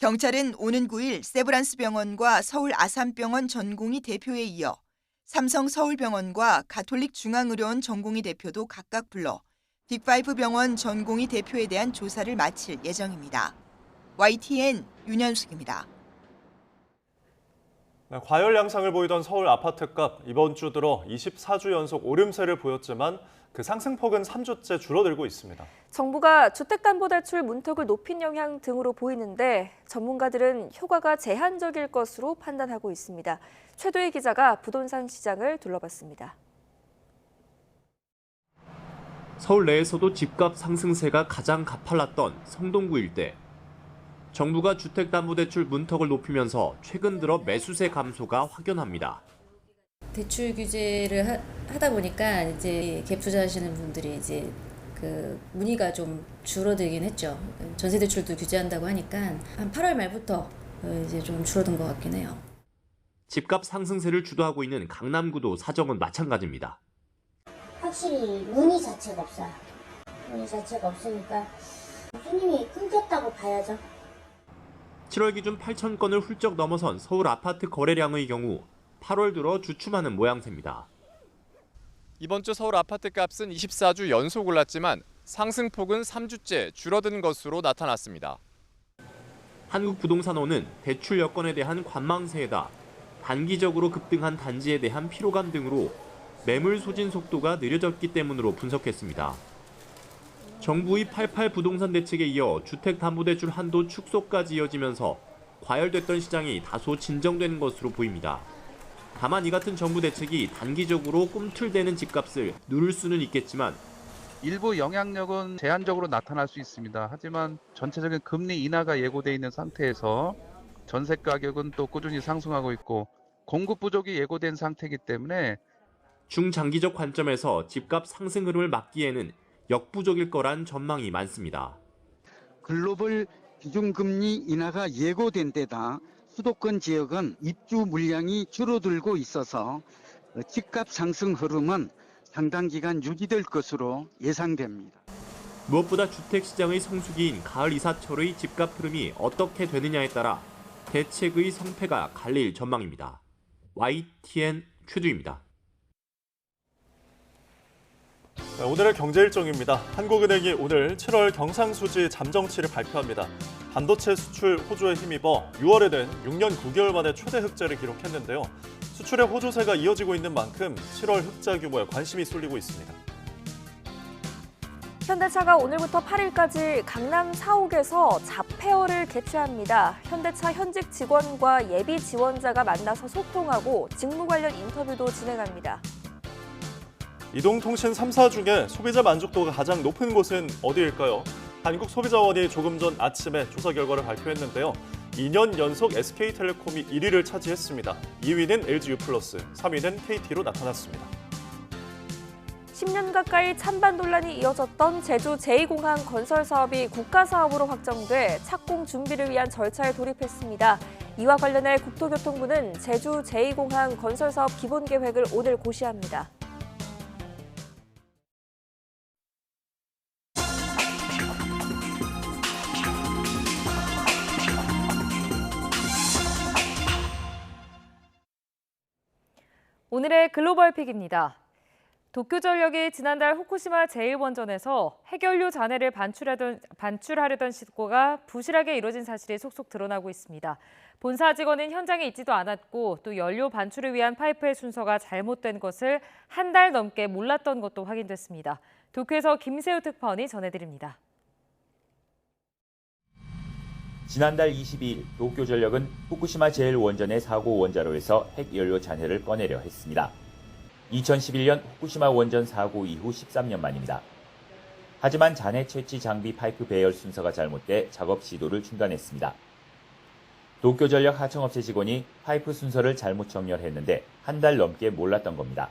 경찰은 오는 9일 세브란스 병원과 서울 아산병원 전공의 대표에 이어 삼성 서울병원과 가톨릭 중앙의료원 전공의 대표도 각각 불러 빅5 병원 전공의 대표에 대한 조사를 마칠 예정입니다. YTN 윤현숙입니다. 과열 양상을 보이던 서울 아파트값 이번 주 들어 24주 연속 오름세를 보였지만 그 상승폭은 3주째 줄어들고 있습니다. 정부가 주택담보대출 문턱을 높인 영향 등으로 보이는데 전문가들은 효과가 제한적일 것으로 판단하고 있습니다. 최도희 기자가 부동산 시장을 둘러봤습니다. 서울 내에서도 집값 상승세가 가장 가팔랐던 성동구 일대. 정부가 주택담보대출 문턱을 높이면서 최근 들어 매수세 감소가 확연합니다. 대출 규제를 하다 보니까 이제 갭 투자하시는 분들이 이제 그 문의가 좀 줄어들긴 했죠. 전세 대출도 규제한다고 하니까 한 8월 말부터 이제 좀 줄어든 것 같긴 해요. 집값 상승세를 주도하고 있는 강남구도 사정은 마찬가지입니다. 확실히 문의 자체가 없어요. 문의 자체가 없으니까 손님이 끊겼다고 봐야죠. 7월 기준 8천 건을 훌쩍 넘어선 서울 아파트 거래량의 경우 8월 들어 주춤하는 모양새입니다. 이번 주 서울 아파트 값은 24주 연속 올랐지만 상승폭은 3주째 줄어든 것으로 나타났습니다. 한국부동산원은 대출 여건에 대한 관망세에다 단기적으로 급등한 단지에 대한 피로감 등으로 매물 소진 속도가 느려졌기 때문으로 분석했습니다. 정부의 88 부동산 대책에 이어 주택담보대출 한도 축소까지 이어지면서 과열됐던 시장이 다소 진정된 것으로 보입니다. 다만 이 같은 정부 대책이 단기적으로 꿈틀대는 집값을 누를 수는 있겠지만 일부 영향력은 제한적으로 나타날 수 있습니다. 하지만 전체적인 금리 인하가 예고돼 있는 상태에서 전세 가격은 또 꾸준히 상승하고 있고 공급 부족이 예고된 상태이기 때문에 중장기적 관점에서 집값 상승 흐름을 막기에는 역부족일 거란 전망이 많습니다. 글로벌 기준금리 인하가 예고된 데다 수도권 지역은 입주 물량이 줄어들고 있어서 집값 상승 흐름은 상당 기간 유지될 것으로 예상됩니다. 무엇보다 주택시장의 성수기인 가을 이사철의 집값 흐름이 어떻게 되느냐에 따라 대책의 성패가 갈릴 전망입니다. YTN 최두입니다. 네, 오늘의 경제 일정입니다. 한국은행이 오늘 7월 경상수지 잠정치를 발표합니다. 반도체 수출 호조에 힘입어 6월에는 6년 9개월 만에 최대 흑자를 기록했는데요. 수출의 호조세가 이어지고 있는 만큼 7월 흑자 규모에 관심이 쏠리고 있습니다. 현대차가 오늘부터 8일까지 강남 사옥에서 잡페어를 개최합니다. 현대차 현직 직원과 예비 지원자가 만나서 소통하고 직무 관련 인터뷰도 진행합니다. 이동통신 3사 중에 소비자 만족도가 가장 높은 곳은 어디일까요? 한국소비자원이 조금 전 아침에 조사 결과를 발표했는데요. 2년 연속 SK텔레콤이 1위를 차지했습니다. 2위는 LGU+, 3위는 KT로 나타났습니다. 10년 가까이 찬반 논란이 이어졌던 제주 제2공항 건설 사업이 국가사업으로 확정돼 착공 준비를 위한 절차에 돌입했습니다. 이와 관련해 국토교통부는 제주 제2공항 건설 사업 기본 계획을 오늘 고시합니다. 오늘의 글로벌 픽입니다. 도쿄전력이 지난달 후쿠시마 제1원전에서 핵연료 잔해를 반출하려던 시도가 부실하게 이뤄진 사실이 속속 드러나고 있습니다. 본사 직원은 현장에 있지도 않았고 또 연료 반출을 위한 파이프의 순서가 잘못된 것을 한 달 넘게 몰랐던 것도 확인됐습니다. 도쿄에서 김세우 특파원이 전해드립니다. 지난달 22일 도쿄전력은 후쿠시마 제1원전의 사고 원자로에서 핵연료 잔해를 꺼내려 했습니다. 2011년 후쿠시마 원전 사고 이후 13년 만입니다. 하지만 잔해 채취 장비 파이프 배열 순서가 잘못돼 작업 시도를 중단했습니다. 도쿄전력 하청업체 직원이 파이프 순서를 잘못 정렬했는데 한 달 넘게 몰랐던 겁니다.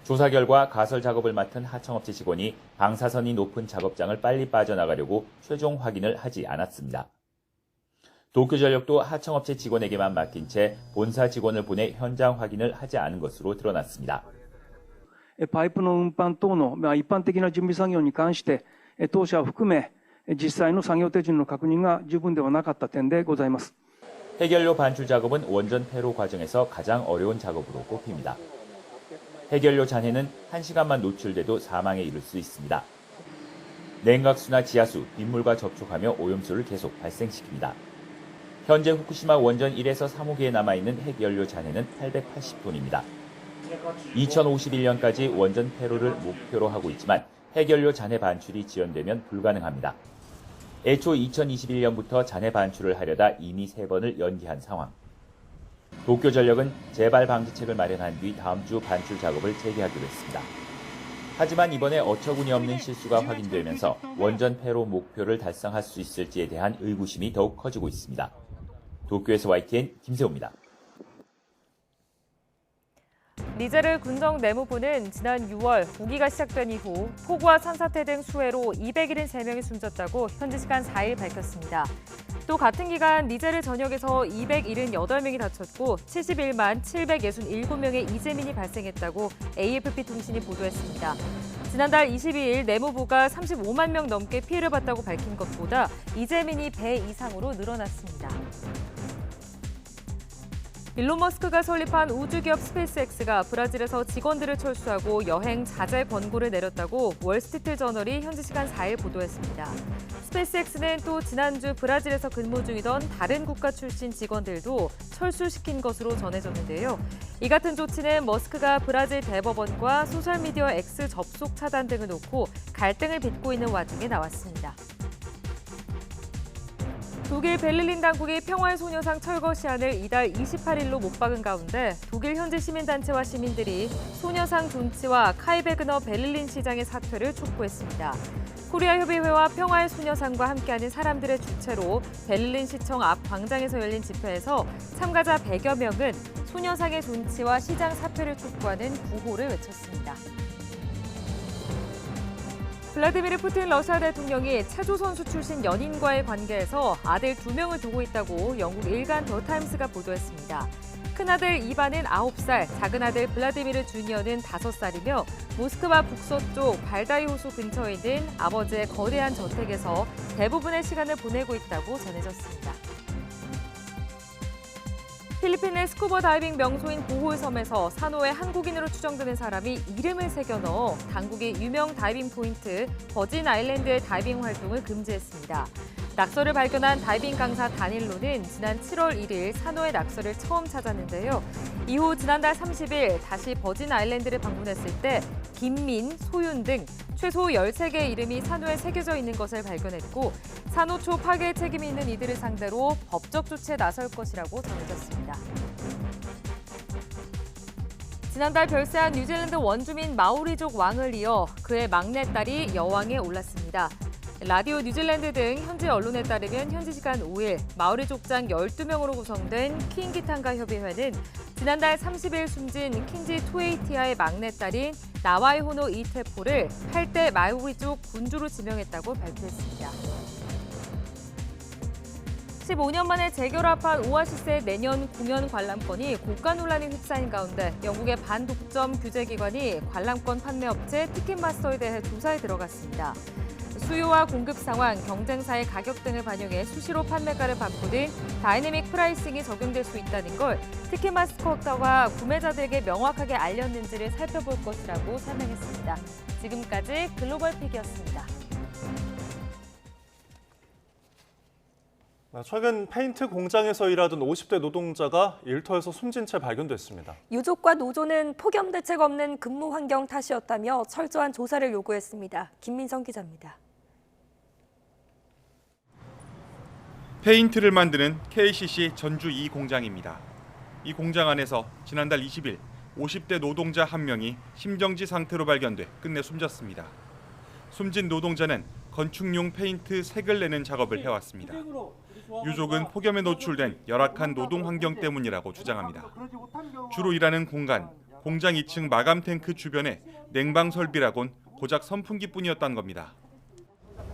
조사 결과 가설 작업을 맡은 하청업체 직원이 방사선이 높은 작업장을 빨리 빠져나가려고 최종 확인을 하지 않았습니다. 도쿄전력도 하청업체 직원에게만 맡긴 채 본사 직원을 보내 현장 확인을 하지 않은 것으로 드러났습니다. パイプの運搬等の一般的な準備作業に関して当社を含め実際の作業手順の確認が十分ではなかった点でございます。 핵연료 반출 작업은 원전 폐로 과정에서 가장 어려운 작업으로 꼽힙니다. 핵연료 잔해는 1시간만 노출돼도 사망에 이를 수 있습니다. 냉각수나 지하수, 빗물과 접촉하며 오염수를 계속 발생시킵니다. 현재 후쿠시마 원전 1에서 3호기에 남아있는 핵연료 잔해는 880톤입니다. 2051년까지 원전 폐로를 목표로 하고 있지만 핵연료 잔해 반출이 지연되면 불가능합니다. 애초 2021년부터 잔해 반출을 하려다 이미 3번을 연기한 상황. 도쿄전력은 재발 방지책을 마련한 뒤 다음 주 반출 작업을 재개하기로 했습니다. 하지만 이번에 어처구니 없는 실수가 확인되면서 원전 폐로 목표를 달성할 수 있을지에 대한 의구심이 더욱 커지고 있습니다. 도쿄에서 YTN 김세호입니다. 니제르 군정 내무부는 지난 6월 우기가 시작된 이후 폭우와 산사태 등 수해로 201인 3명이 숨졌다고 현지 시간 4일 밝혔습니다. 또 같은 기간 니제르 전역에서 278명이 다쳤고 71만 767명의 이재민이 발생했다고 AFP 통신이 보도했습니다. 지난달 22일 내무부가 35만 명 넘게 피해를 봤다고 밝힌 것보다 이재민이 배 이상으로 늘어났습니다. 일론 머스크가 설립한 우주기업 스페이스X가 브라질에서 직원들을 철수하고 여행 자제 권고를 내렸다고 월스트리트저널이 현지 시간 4일 보도했습니다. 스페이스X는 또 지난주 브라질에서 근무 중이던 다른 국가 출신 직원들도 철수시킨 것으로 전해졌는데요. 이 같은 조치는 머스크가 브라질 대법원과 소셜미디어 X 접속 차단 등을 놓고 갈등을 빚고 있는 와중에 나왔습니다. 독일 베를린 당국이 평화의 소녀상 철거 시한을 이달 28일로 못 박은 가운데 독일 현지 시민단체와 시민들이 소녀상 존치와 카이 베그너 베를린 시장의 사퇴를 촉구했습니다. 코리아협의회와 평화의 소녀상과 함께하는 사람들의 주최로 베를린 시청 앞 광장에서 열린 집회에서 참가자 100여 명은 소녀상의 존치와 시장 사퇴를 촉구하는 구호를 외쳤습니다. 블라디미르 푸틴 러시아 대통령이 체조 선수 출신 연인과의 관계에서 아들 2명을 두고 있다고 영국 일간 더 타임스가 보도했습니다. 큰아들 이반은 9살, 작은아들 블라디미르 주니어는 5살이며 모스크바 북서쪽 발다이 호수 근처에 있는 아버지의 거대한 저택에서 대부분의 시간을 보내고 있다고 전해졌습니다. 필리핀의 스쿠버 다이빙 명소인 보홀섬에서 산호에 한국인으로 추정되는 사람이 이름을 새겨 넣어 당국이 유명 다이빙 포인트 버진 아일랜드의 다이빙 활동을 금지했습니다. 낙서를 발견한 다이빙 강사 다닐로는 지난 7월 1일 산호의 낙서를 처음 찾았는데요. 이후 지난달 30일 다시 버진 아일랜드를 방문했을 때 김민, 소윤 등 최소 13개의 이름이 산호에 새겨져 있는 것을 발견했고 산호초 파괴 책임이 있는 이들을 상대로 법적 조치에 나설 것이라고 전해졌습니다. 지난달 별세한 뉴질랜드 원주민 마오리족 왕을 이어 그의 막내딸이 여왕에 올랐습니다. 라디오 뉴질랜드 등 현지 언론에 따르면 현지 시간 5일 마오리 족장 12명으로 구성된 킹기탄가 협의회는 지난달 30일 숨진 킨지 투에이티아의 막내딸인 나와이호노 이테포를 8대 마오리족 군주로 지명했다고 발표했습니다. 15년 만에 재결합한 오아시스의 내년 공연 관람권이 고가 논란이 휩싸인 가운데 영국의 반독점 규제기관이 관람권 판매업체 티켓마스터에 대해 조사에 들어갔습니다. 수요와 공급 상황, 경쟁사의 가격 등을 반영해 수시로 판매가를 바꾸는 다이내믹 프라이싱이 적용될 수 있다는 걸 티켓마스터가 구매자들에게 명확하게 알렸는지를 살펴볼 것이라고 설명했습니다. 지금까지 글로벌픽이었습니다. 최근 페인트 공장에서 일하던 50대 노동자가 일터에서 숨진 채 발견됐습니다. 유족과 노조는 폭염 대책 없는 근무 환경 탓이었다며 철저한 조사를 요구했습니다. 김민성 기자입니다. 페인트를 만드는 KCC 전주 2 공장입니다. 이 공장 안에서 지난달 20일 50대 노동자 한 명이 심정지 상태로 발견돼 끝내 숨졌습니다. 숨진 노동자는 건축용 페인트 색을 내는 작업을 해왔습니다. 유족은 폭염에 노출된 열악한 노동 환경 때문이라고 주장합니다. 주로 일하는 공간, 공장 2층 마감 탱크 주변에 냉방 설비라곤 고작 선풍기뿐이었다는 겁니다.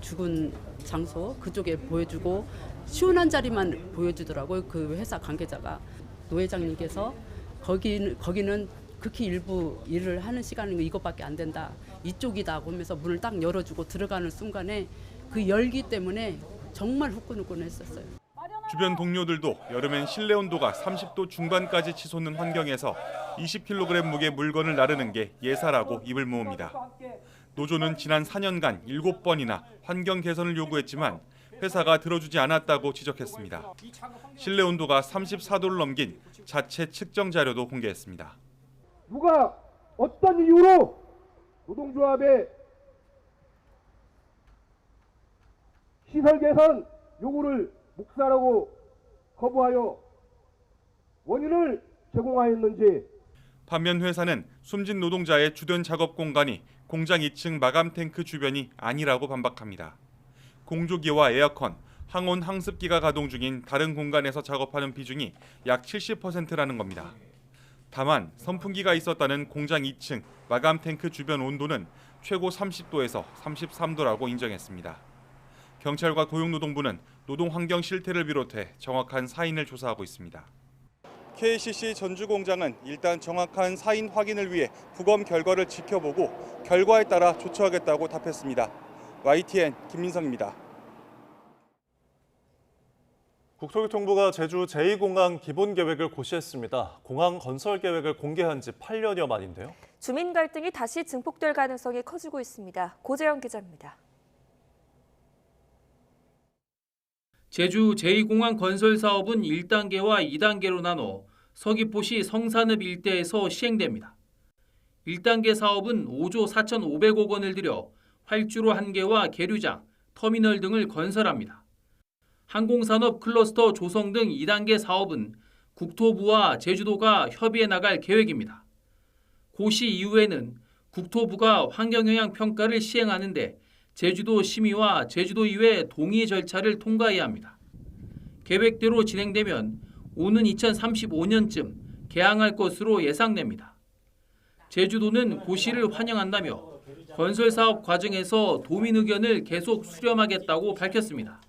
죽은 장소 그쪽에 보여주고 시원한 자리만 보여주더라고요. 그 회사 관계자가. 노 회장님께서 거기는 극히 일부 일을 하는 시간은 이것밖에 안 된다. 이쪽이다 하면서 문을 딱 열어주고 들어가는 순간에 그 열기 때문에 정말 후끈후끈했었어요. 주변 동료들도 여름엔 실내 온도가 30도 중반까지 치솟는 환경에서 20kg 무게 물건을 나르는 게 예사라고 입을 모읍니다. 노조는 지난 4년간 7번이나 환경 개선을 요구했지만 회사가 들어주지 않았다고 지적했습니다. 실내 온도가 34도를 넘긴 자체 측정 자료도 공개했습니다. 누가 어떤 이유로 노동조합의 시설 개선 요구를 묵살하고 거부하여 원인을 제공하였는지. 반면 회사는 숨진 노동자의 주된 작업 공간이 공장 2층 마감 탱크 주변이 아니라고 반박합니다. 공조기와 에어컨, 항온 항습기가 가동 중인 다른 공간에서 작업하는 비중이 약 70%라는 겁니다. 다만 선풍기가 있었다는 공장 2층 마감 탱크 주변 온도는 최고 30도에서 33도라고 인정했습니다. 경찰과 고용노동부는 노동 환경 실태를 비롯해 정확한 사인을 조사하고 있습니다. KCC 전주 공장은 일단 정확한 사인 확인을 위해 부검 결과를 지켜보고 결과에 따라 조처하겠다고 답했습니다. YTN 김민성입니다. 국토교통부가 제주 제2공항 기본계획을 고시했습니다. 공항 건설 계획을 공개한 지 8년여 만인데요. 주민 갈등이 다시 증폭될 가능성이 커지고 있습니다. 고재영 기자입니다. 제주 제2공항 건설 사업은 1단계와 2단계로 나눠 서귀포시 성산읍 일대에서 시행됩니다. 1단계 사업은 5조 4,500억 원을 들여 활주로 1개와 계류장, 터미널 등을 건설합니다. 항공산업 클러스터 조성 등 2단계 사업은 국토부와 제주도가 협의해 나갈 계획입니다. 고시 이후에는 국토부가 환경영향 평가를 시행하는데 제주도 심의와 제주도의회 동의 절차를 통과해야 합니다. 계획대로 진행되면 오는 2035년쯤 개항할 것으로 예상됩니다. 제주도는 고시를 환영한다며 건설사업 과정에서 도민 의견을 계속 수렴하겠다고 밝혔습니다.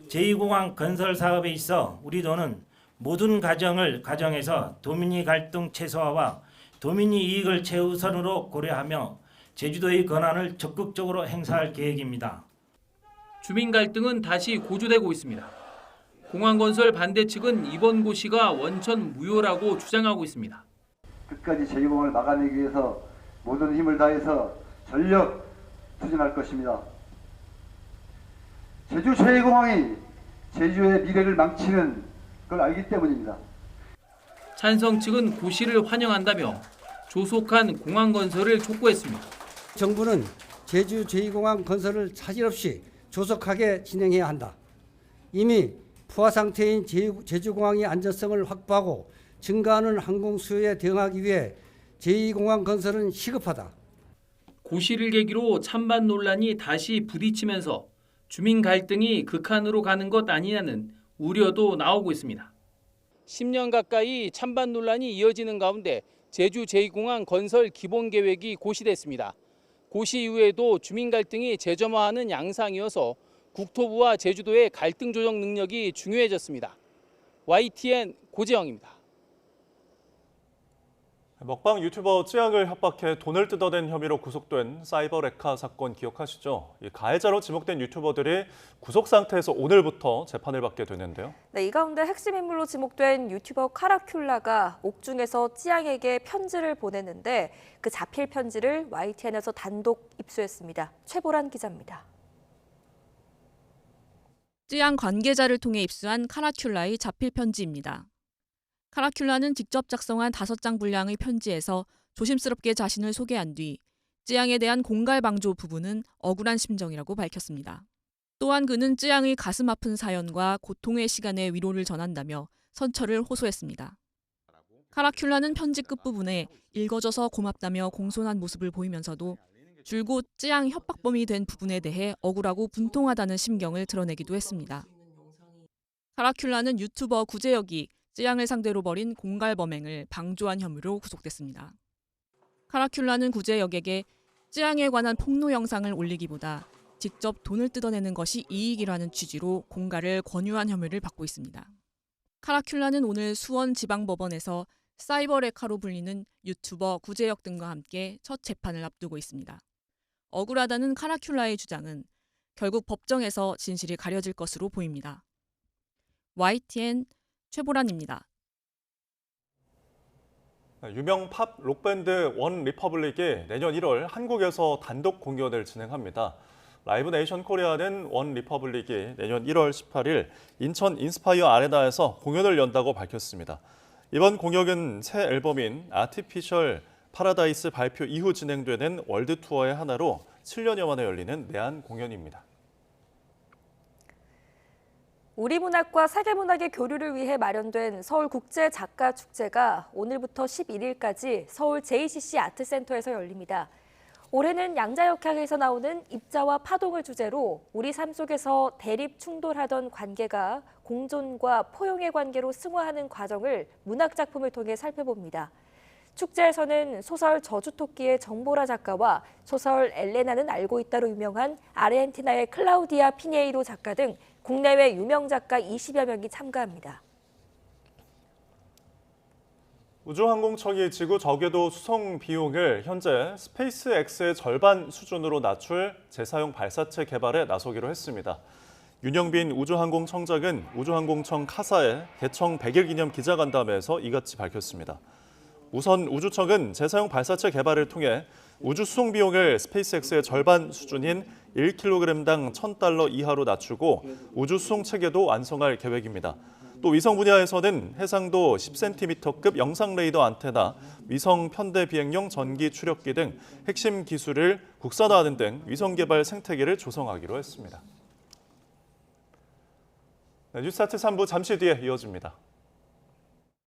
제2공항 건설 사업에 있어 우리 도는 모든 가정에서 도민이 갈등 최소화와 도민이 이익을 최우선으로 고려하며 제주도의 권한을 적극적으로 행사할 계획입니다. 주민 갈등은 다시 고조되고 있습니다. 공항 건설 반대 측은 이번 고시가 원천 무효라고 주장하고 있습니다. 끝까지 제2공항을 막아내기 위해서 모든 힘을 다해서 전력 추진할 것입니다. 제주 제2공항이 제주의 미래를 망치는 걸 알기 때문입니다. 찬성 측은 고시를 환영한다며 조속한 공항 건설을 촉구했습니다. 정부는 제주 제2공항 건설을 차질 없이 조속하게 진행해야 한다. 이미 포화 상태인 제주공항의 안전성을 확보하고 증가하는 항공 수요에 대응하기 위해 제2공항 건설은 시급하다. 고시를 계기로 찬반 논란이 다시 부딪히면서 주민 갈등이 극한으로 가는 것 아니냐는 우려도 나오고 있습니다. 10년 가까이 찬반 논란이 이어지는 가운데 제주 제2공항 건설 기본 계획이 고시됐습니다. 고시 이후에도 주민 갈등이 재점화하는 양상이어서 국토부와 제주도의 갈등 조정 능력이 중요해졌습니다. YTN 고재영입니다. 먹방 유튜버 쯔양을 협박해 돈을 뜯어낸 혐의로 구속된 사이버 레카 사건 기억하시죠? 가해자로 지목된 유튜버들이 구속 상태에서 오늘부터 재판을 받게 되는데요. 네, 이 가운데 핵심 인물로 지목된 유튜버 카라큘라가 옥중에서 쯔양에게 편지를 보냈는데 그 자필 편지를 YTN에서 단독 입수했습니다. 최보란 기자입니다. 쯔양 관계자를 통해 입수한 카라큘라의 자필 편지입니다. 카라큘라는 직접 작성한 5장 분량의 편지에서 조심스럽게 자신을 소개한 뒤 쯔양에 대한 공갈방조 부분은 억울한 심정이라고 밝혔습니다. 또한 그는 쯔양의 가슴 아픈 사연과 고통의 시간에 위로를 전한다며 선처를 호소했습니다. 카라큘라는 편지 끝부분에 읽어줘서 고맙다며 공손한 모습을 보이면서도 줄곧 쯔양 협박범이 된 부분에 대해 억울하고 분통하다는 심경을 드러내기도 했습니다. 카라큘라는 유튜버 구제혁이 쯔양을 상대로 벌인 공갈 범행을 방조한 혐의로 구속됐습니다. 카라큘라는 구제혁에게 쯔양에 관한 폭로 영상을 올리기보다 직접 돈을 뜯어내는 것이 이익이라는 취지로 공갈을 권유한 혐의를 받고 있습니다. 카라큘라는 오늘 수원지방법원에서 사이버 레카로 불리는 유튜버 구제혁 등과 함께 첫 재판을 앞두고 있습니다. 억울하다는 카라큘라의 주장은 결국 법정에서 진실이 가려질 것으로 보입니다. YTN 최보란입니다. 유명 팝 록밴드 원 리퍼블릭이 내년 1월 한국에서 단독 공연을 진행합니다. 라이브 네이션 코리아는 원 리퍼블릭이 내년 1월 18일 인천 인스파이어 아레나에서 공연을 연다고 밝혔습니다. 이번 공연은 새 앨범인 아티피셜 파라다이스 발표 이후 진행되는 월드 투어의 하나로 7년여 만에 열리는 내한 공연입니다. 우리 문학과 세계 문학의 교류를 위해 마련된 서울국제작가축제가 오늘부터 11일까지 서울 JCC 아트센터에서 열립니다. 올해는 양자역학에서 나오는 입자와 파동을 주제로 우리 삶 속에서 대립 충돌하던 관계가 공존과 포용의 관계로 승화하는 과정을 문학작품을 통해 살펴봅니다. 축제에서는 소설 저주토끼의 정보라 작가와 소설 엘레나는 알고 있다로 유명한 아르헨티나의 클라우디아 피녜이로 작가 등 국내외 유명 작가 20여 명이 참가합니다. 우주항공청이 지구 저궤도 수송 비용을 현재 스페이스X의 절반 수준으로 낮출 재사용 발사체 개발에 나서기로 했습니다. 윤영빈 우주항공청장은 우주항공청 카사의 개청 100일 기념 기자간담회에서 이같이 밝혔습니다. 우선 우주청은 재사용 발사체 개발을 통해 우주 수송 비용을 스페이스X의 절반 수준인 1kg당 $1,000 이하로 낮추고 우주 수송 체계도 완성할 계획입니다. 또 위성 분야에서는 해상도 10cm급 영상 레이더 안테나, 위성 편대 비행용 전기 추력기 등 핵심 기술을 국산화하는 등 위성 개발 생태계를 조성하기로 했습니다. 뉴스타트 3부 잠시 뒤에 이어집니다.